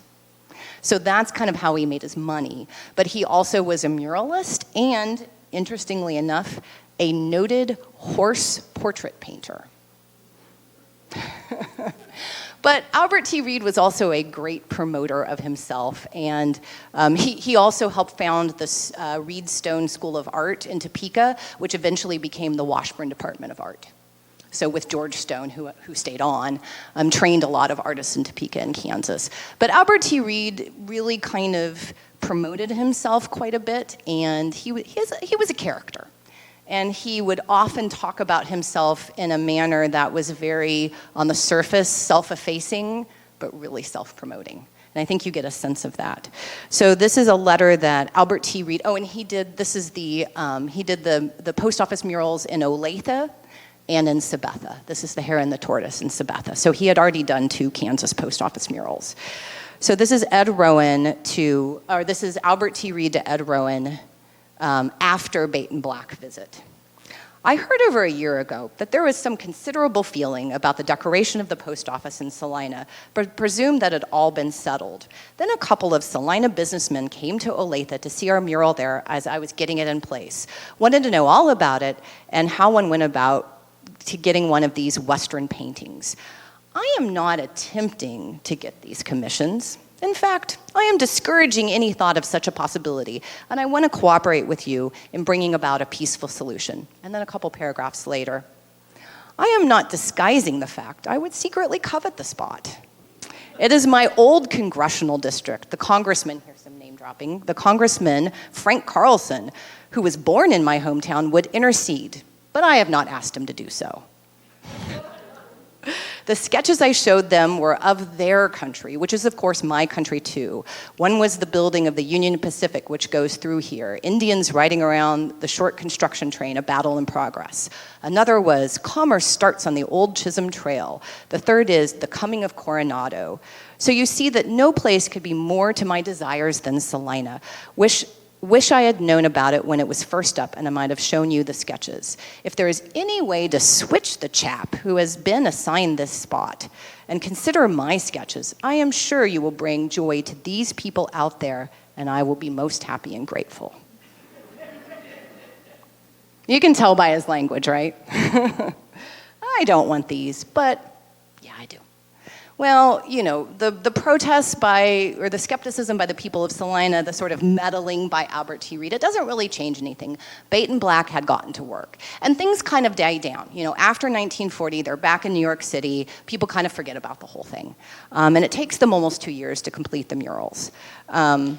So that's kind of how he made his money. But he also was a muralist and, interestingly enough, a noted horse portrait painter. But Albert T. Reed was also a great promoter of himself, and he also helped found the Reed Stone School of Art in Topeka, which eventually became the Washburn Department of Art. So with George Stone, who stayed on, trained a lot of artists in Topeka and Kansas. But Albert T. Reed really kind of promoted himself quite a bit, and he was a character. And he would often talk about himself in a manner that was very, on the surface, self-effacing, but really self-promoting. And I think you get a sense of that. So this is a letter that Albert T. Reed, and he did the post office murals in Olathe and in Sabetha. This is the Hare and the Tortoise in Sabetha. So he had already done 2 Kansas post office murals. So this is this is Albert T. Reed to Ed Rowan, after Bait and Black visit. I heard over a year ago that there was some considerable feeling about the decoration of the post office in Salina, but presumed that it had all been settled. Then a couple of Salina businessmen came to Olathe to see our mural there as I was getting it in place, wanted to know all about it and how one went about to getting one of these Western paintings. I am not attempting to get these commissions. In fact, I am discouraging any thought of such a possibility, and I want to cooperate with you in bringing about a peaceful solution. And then a couple paragraphs later, I am not disguising the fact I would secretly covet the spot. It is my old congressional district, the congressman, here's some name dropping, the congressman Frank Carlson, who was born in my hometown, would intercede, but I have not asked him to do so. The sketches I showed them were of their country, which is of course my country too. One was the building of the Union Pacific, which goes through here, Indians riding around the short construction train, a battle in progress. Another was Commerce starts on the old Chisholm Trail. The third is the coming of Coronado. So you see that no place could be more to my desires than Salina. Wish I had known about it when it was first up, and I might have shown you the sketches. If there is any way to switch the chap who has been assigned this spot and consider my sketches, I am sure you will bring joy to these people out there, and I will be most happy and grateful. You can tell by his language, right? I don't want these, but yeah, I do. Well, you know, the protests or the skepticism by the people of Salina, the sort of meddling by Albert T. Reed, it doesn't really change anything. Bait and Black had gotten to work. And things kind of died down. You know, after 1940, they're back in New York City. People kind of forget about the whole thing. And it takes them almost 2 years to complete the murals. And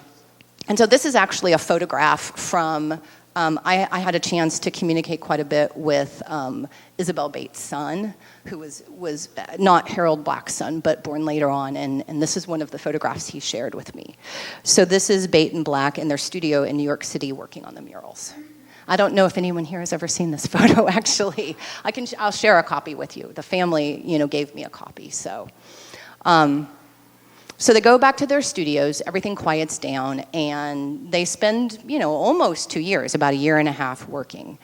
so this is actually a photograph from, I had a chance to communicate quite a bit with Isabel Bates' son, who was not Harold Black's son, but born later on, and this is one of the photographs he shared with me. So this is Bait and Black in their studio in New York City working on the murals. I don't know if anyone here has ever seen this photo, actually. I'll share a copy with you. The family, gave me a copy, so. So they go back to their studios, everything quiets down, and they spend, almost 2 years, about a year and a half working.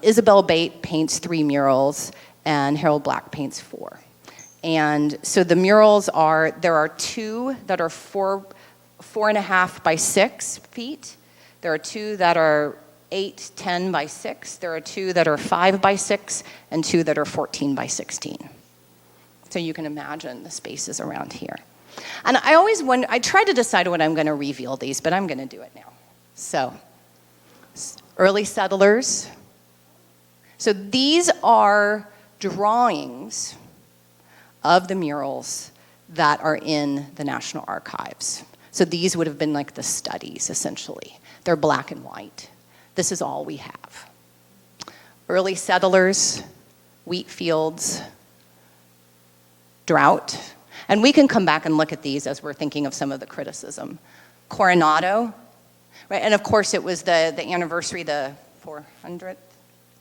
Isabel Bate paints 3 murals, and Harold Black paints 4. And so the murals there are 2 that are 4.5 by 6 feet. There are 2 that are 8-10 by 6. There are 2 that are 5 by 6, and 2 that are 14 by 16. So you can imagine the spaces around here. And I always wonder, I try to decide when I'm going to reveal these, but I'm going to do it now. So, early settlers. So these are drawings of the murals that are in the National Archives. So these would have been like the studies, essentially. They're black and white. This is all we have. Early settlers, wheat fields, drought. And we can come back and look at these as we're thinking of some of the criticism. Coronado, right? And of course it was the anniversary, the 400th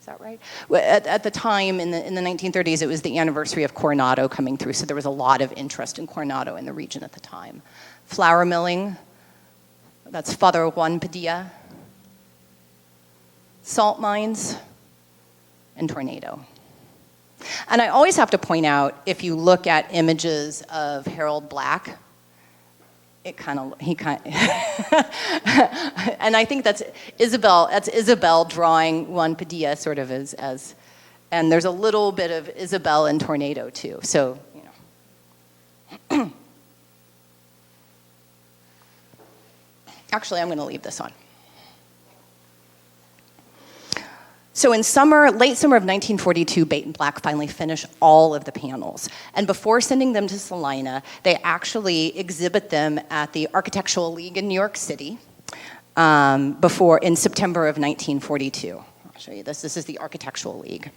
Is that right? Well, at the time, in the 1930s, it was the anniversary of Coronado coming through, so there was a lot of interest in Coronado in the region at the time. Flour milling, that's Father Juan Padilla. Salt mines, and tornado. And I always have to point out, if you look at images of Harold Black, and I think that's Isabel drawing Juan Padilla sort of as, and there's a little bit of Isabel in Tornado too, so, you know. Actually, I'm gonna leave this on. So in late summer of 1942, Bate and Black finally finished all of the panels. And before sending them to Salina, they actually exhibit them at the Architectural League in New York City in September of 1942. I'll show you this. This is the Architectural League.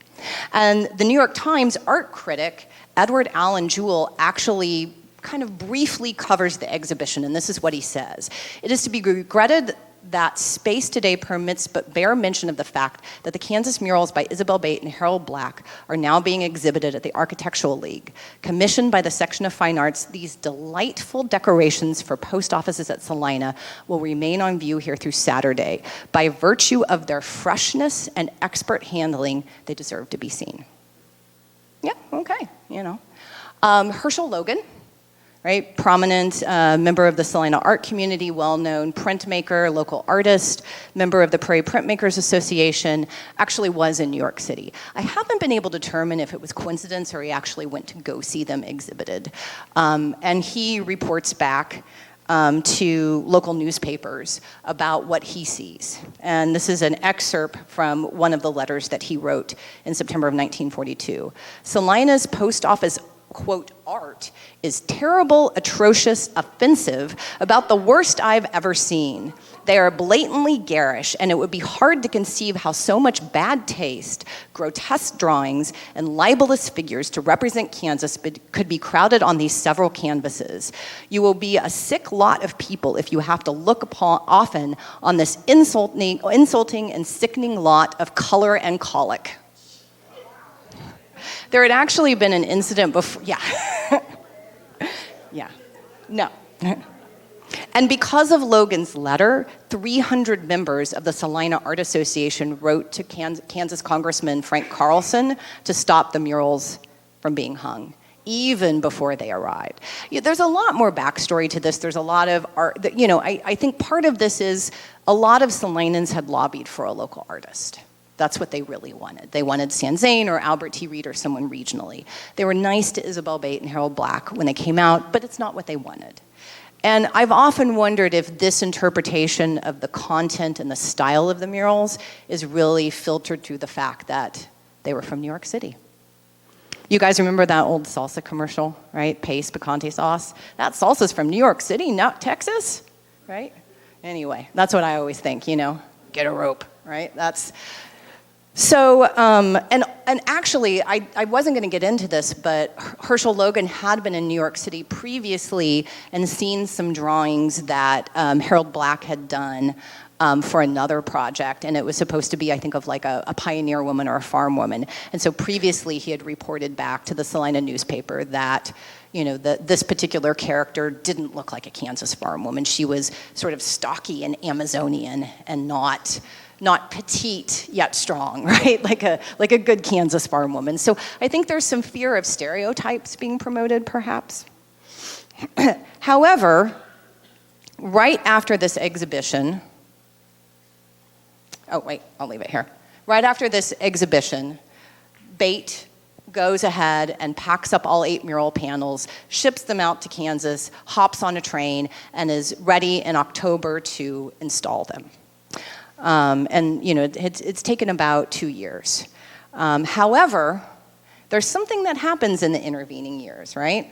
And the New York Times art critic, Edward Allen Jewell, actually kind of briefly covers the exhibition, and this is what he says. It is to be regretted that space today permits but bare mention of the fact that the Kansas murals by Isabel Bate and Harold Black are now being exhibited at the Architectural League. Commissioned by the Section of Fine Arts, these delightful decorations for post offices at Salina will remain on view here through Saturday. By virtue of their freshness and expert handling, they deserve to be seen. Yeah, okay, you know. Herschel Logan, right? Prominent member of the Salina art community, well-known printmaker, local artist, member of the Prairie Printmakers Association, actually was in New York City. I haven't been able to determine if it was coincidence or he actually went to go see them exhibited. And he reports back to local newspapers about what he sees. And this is an excerpt from one of the letters that he wrote in September of 1942. Salina's post office, quote, art is terrible, atrocious, offensive, about the worst I've ever seen. They are blatantly garish, and it would be hard to conceive how so much bad taste, grotesque drawings, and libelous figures to represent Kansas could be crowded on these several canvases. You will be a sick lot of people if you have to look often on this insulting and sickening lot of color and colic. There had actually been an incident before, yeah. Yeah, no. And because of Logan's letter, 300 members of the Salina Art Association wrote to Kansas Congressman Frank Carlson to stop the murals from being hung, even before they arrived. There's a lot more backstory to this. There's a lot of art, I think part of this is a lot of Salinans had lobbied for a local artist. That's what they really wanted. They wanted Sanzane or Albert T. Reed or someone regionally. They were nice to Isabel Bate and Harold Black when they came out, but it's not what they wanted. And I've often wondered if this interpretation of the content and the style of the murals is really filtered through the fact that they were from New York City. You guys remember that old salsa commercial, right? Pace picante sauce. That salsa's from New York City, not Texas, right? Anyway, that's what I always think, get a rope, right? So, and actually, I wasn't going to get into this, but Herschel Logan had been in New York City previously and seen some drawings that Harold Black had done for another project, and it was supposed to be, I think, of like a pioneer woman or a farm woman. And so previously, he had reported back to the Salina newspaper that this particular character didn't look like a Kansas farm woman. She was sort of stocky and Amazonian and not petite yet strong, right? Like a good Kansas farm woman. So I think there's some fear of stereotypes being promoted, perhaps. However, right after this exhibition, oh wait, I'll leave it here. Right after this exhibition, Bate goes ahead and packs up all 8 mural panels, ships them out to Kansas, hops on a train, and is ready in October to install them. It's taken about 2 years. However, there's something that happens in the intervening years, right?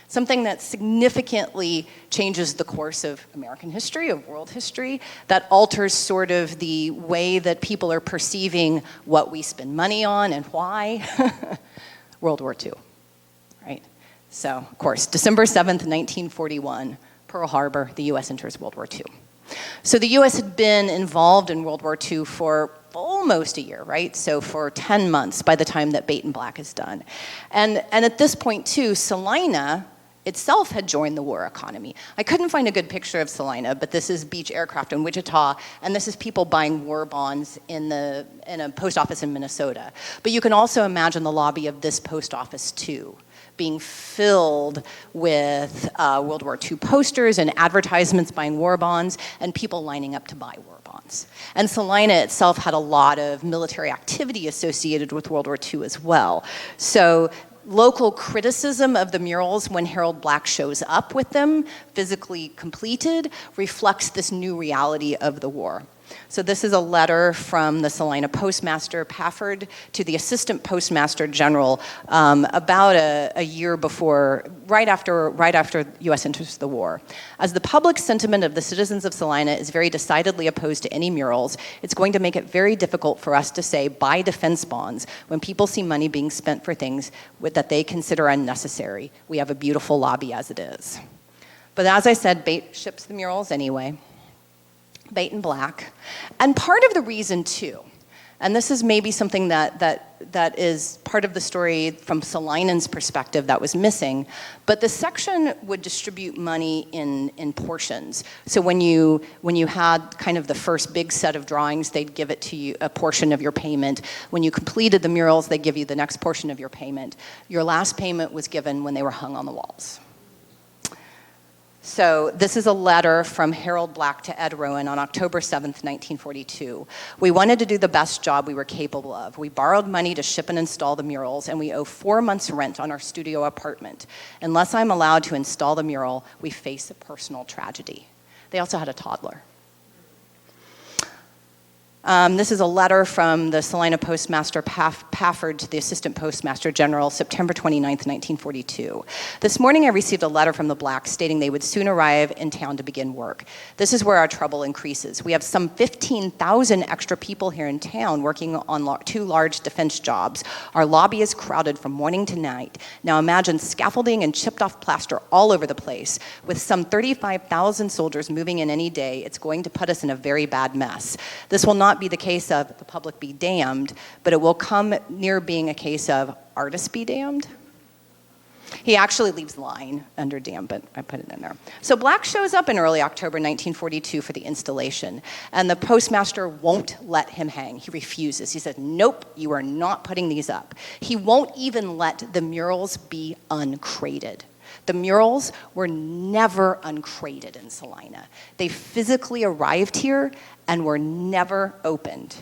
Something that significantly changes the course of American history, of world history, that alters sort of the way that people are perceiving what we spend money on and why. World War II, right? So, of course, December 7th, 1941, Pearl Harbor, the U.S. enters World War II. So the U.S. had been involved in World War II for almost a year, right? So for 10 months by the time that Bait and Black is done. And at this point too, Salina itself had joined the war economy. I couldn't find a good picture of Salina, but this is Beach Aircraft in Wichita, and this is people buying war bonds in a post office in Minnesota. But you can also imagine the lobby of this post office too, being filled with World War II posters and advertisements buying war bonds, and people lining up to buy war bonds. And Salina itself had a lot of military activity associated with World War II as well. So local criticism of the murals when Harold Black shows up with them, physically completed, reflects this new reality of the war. So this is a letter from the Salina postmaster, Pafford, to the assistant postmaster general about a year before, right after U.S. enters the war. As the public sentiment of the citizens of Salina is very decidedly opposed to any murals, it's going to make it very difficult for us to say buy defense bonds when people see money being spent for things that they consider unnecessary. We have a beautiful lobby as it is. But as I said, Bait ships the murals anyway. Bait and Black. And part of the reason too, and this is maybe something that is part of the story from Salinan's perspective that was missing, but the section would distribute money in portions. So when you had kind of the first big set of drawings, they'd give it to you, a portion of your payment. When you completed the murals, they'd give you the next portion of your payment. Your last payment was given when they were hung on the walls. So this is a letter from Harold Black to Ed Rowan on October 7th, 1942. We wanted to do the best job we were capable of. We borrowed money to ship and install the murals, and we owe 4 months' rent on our studio apartment. Unless I'm allowed to install the mural, we face a personal tragedy. They also had a toddler. This is a letter from the Salina postmaster Pafford to the assistant postmaster general, September 29th, 1942. This morning I received a letter from the Blacks stating they would soon arrive in town to begin work. This is where our trouble increases. We have some 15,000 extra people here in town working on 2 large defense jobs. Our lobby is crowded from morning to night. Now imagine scaffolding and chipped off plaster all over the place. With some 35,000 soldiers moving in any day, it's going to put us in a very bad mess. This will not be the case of the public be damned, but it will come near being a case of artists be damned. He actually leaves the line under damned, but I put it in there. So Black shows up in early October 1942 for the installation, and the postmaster won't let him hang. He refuses. He says, nope, you are not putting these up. He won't even let the murals be uncrated. The murals were never uncrated in Salina. They physically arrived here and were never opened.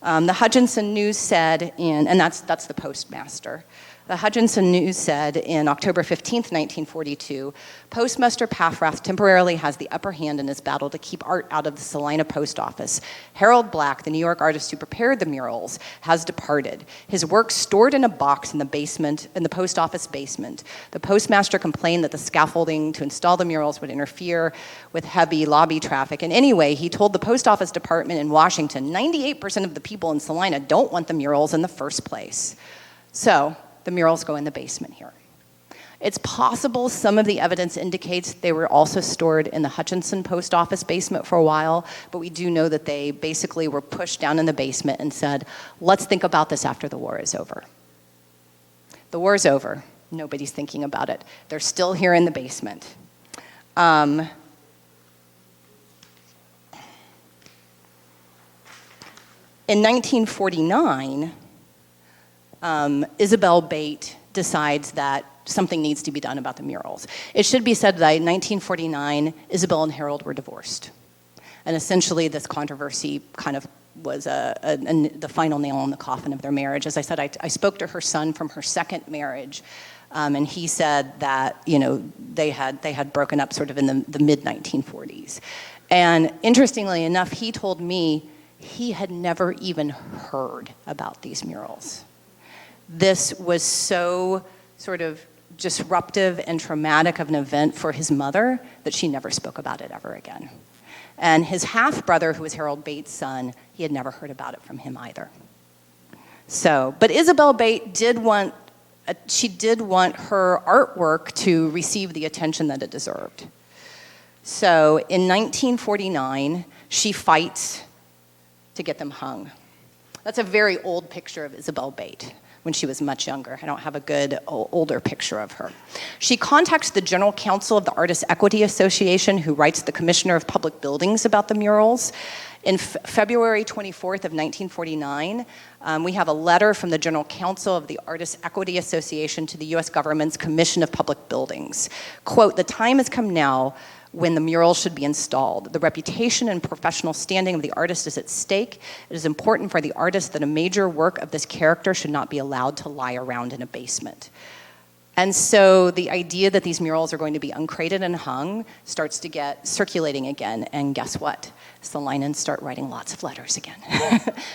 The Hutchinson News said and that's the postmaster. The Hutchinson News said in October 15th, 1942, Postmaster Paffrath temporarily has the upper hand in his battle to keep art out of the Salina post office. Harold Black, the New York artist who prepared the murals, has departed. His work stored in a box in the basement, in the post office basement. The postmaster complained that the scaffolding to install the murals would interfere with heavy lobby traffic. And anyway, he told the post office department in Washington, 98% of the people in Salina don't want the murals in the first place. So, the murals go in the basement here. It's possible some of the evidence indicates they were also stored in the Hutchinson post office basement for a while, but we do know that they basically were pushed down in the basement and said, let's think about this after the war is over. The war is over. Nobody's thinking about it. They're still here in the basement. In 1949, Isabel Bate decides that something needs to be done about the murals. It should be said that in 1949, Isabel and Harold were divorced. And essentially this controversy kind of was the final nail in the coffin of their marriage. As I said, I spoke to her son from her second marriage, and he said that, you know, they had broken up sort of in the mid-1940s. And interestingly enough, he told me he had never even heard about these murals. This was so sort of disruptive and traumatic of an event for his mother that she never spoke about it ever again. And his half-brother, who was Harold Bates' son, he had never heard about it from him either. So, but Isabel Bate did want her artwork to receive the attention that it deserved. So in 1949, she fights to get them hung. That's a very old picture of Isabel Bate when she was much younger. I don't have a good older picture of her. She contacts the General Counsel of the Artists' Equity Association, who writes to the Commissioner of Public Buildings about the murals. In February 24th of 1949, we have a letter from the General Counsel of the Artists' Equity Association to the US government's Commission of Public Buildings. Quote, "The time has come now when the mural should be installed. The reputation and professional standing of the artist is at stake. It is important for the artist that a major work of this character should not be allowed to lie around in a basement." And so the idea that these murals are going to be uncrated and hung starts to get circulating again, and guess what? Salinans start writing lots of letters again,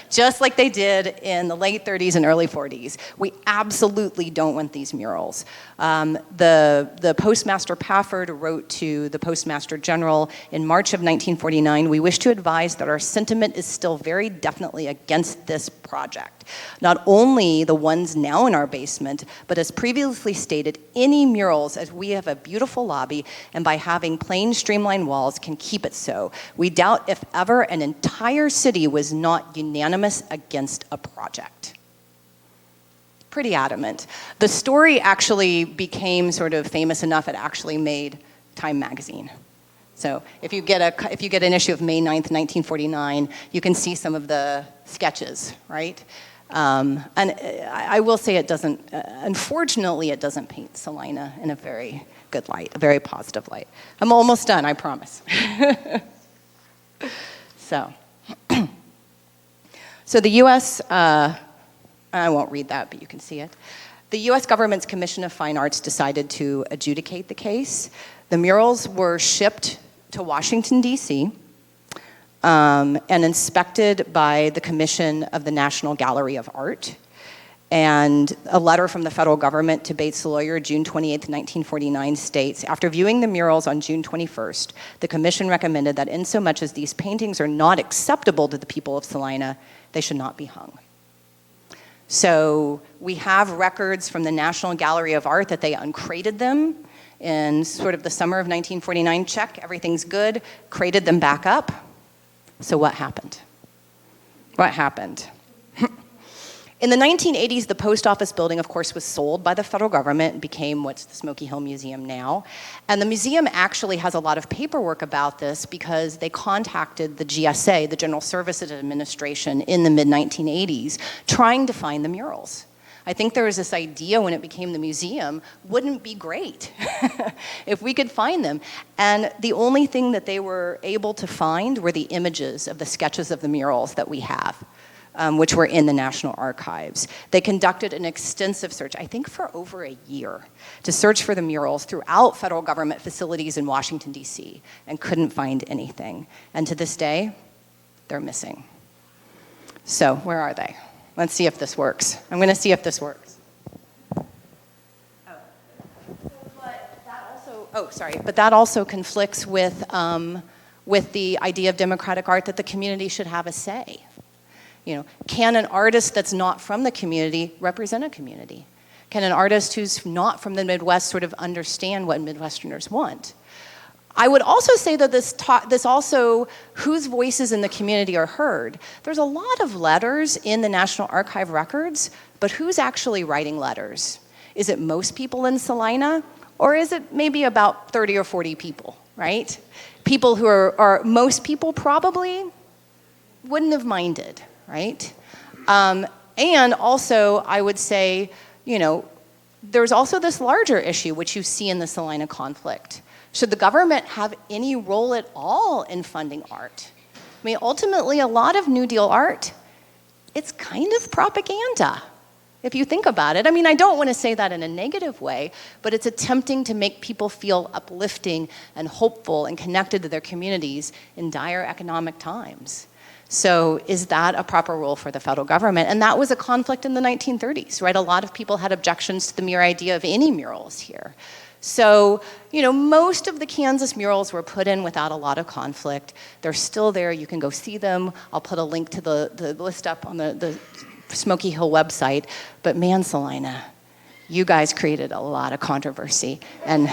just like they did in the late 30s and early 40s. We absolutely don't want these murals. The Postmaster Pafford wrote to the Postmaster General in March of 1949, "We wish to advise that our sentiment is still very definitely against this project. Not only the ones now in our basement, but as previously stated, any murals, as we have a beautiful lobby, and by having plain streamlined walls can keep it so. We doubt if ever an entire city was not unanimous against a project." Pretty adamant. The story actually became sort of famous enough it actually made Time magazine. So if you get an issue of May 9th, 1949, you can see some of the sketches, right? And I will say it doesn't, unfortunately, it doesn't paint Salina in a very good light, a very positive light. I'm almost done, I promise. So the U.S., I won't read that, but you can see it. The U.S. government's Commission of Fine Arts decided to adjudicate the case. The murals were shipped to Washington, D.C., and inspected by the Commission of the National Gallery of Art. And a letter from the federal government to Bates' lawyer, June 28, 1949, states, "After viewing the murals on June 21st, the commission recommended that insomuch as these paintings are not acceptable to the people of Salina, they should not be hung." So we have records from the National Gallery of Art that they uncrated them in sort of the summer of 1949. Check, everything's good, crated them back up. So what happened? What happened? In the 1980s, the post office building, of course, was sold by the federal government and became what's the Smoky Hill Museum now. And the museum actually has a lot of paperwork about this because they contacted the GSA, the General Services Administration, in the mid-1980s, trying to find the murals. I think there was this idea when it became the museum, wouldn't it be great if we could find them? And the only thing that they were able to find were the images of the sketches of the murals that we have. Which were in the National Archives. They conducted an extensive search, I think for over a year, to search for the murals throughout federal government facilities in Washington, D.C., and couldn't find anything. And to this day, they're missing. So where are they? Let's see if this works. I'm going to see if this works. But that also conflicts with the idea of democratic art that the community should have a say. You know, can an artist that's not from the community represent a community? Can an artist who's not from the Midwest sort of understand what Midwesterners want? I would also say that this also, whose voices in the community are heard. There's a lot of letters in the National Archive records, but who's actually writing letters? Is it most people in Salina, or is it maybe about 30 or 40 people, right? People who are most people probably wouldn't have minded. Right? And also, I would say, you know, there's also this larger issue which you see in the Salina conflict. Should the government have any role at all in funding art? I mean, ultimately, a lot of New Deal art, it's kind of propaganda, if you think about it. I mean, I don't want to say that in a negative way, but it's attempting to make people feel uplifting and hopeful and connected to their communities in dire economic times. So is that a proper role for the federal government? And that was a conflict in the 1930s, right? A lot of people had objections to the mere idea of any murals here. So, you know, most of the Kansas murals were put in without a lot of conflict. They're still there. You can go see them. I'll put a link to the list up on the Smoky Hill website. But man, Salina, you guys created a lot of controversy. And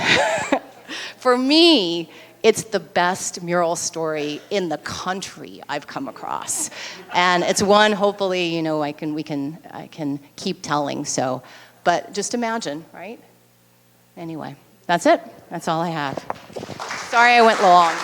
for me, it's the best mural story in the country I've come across. And it's one, hopefully, I can keep telling, so. But just imagine, right? Anyway, that's it. That's all I have. Sorry I went long.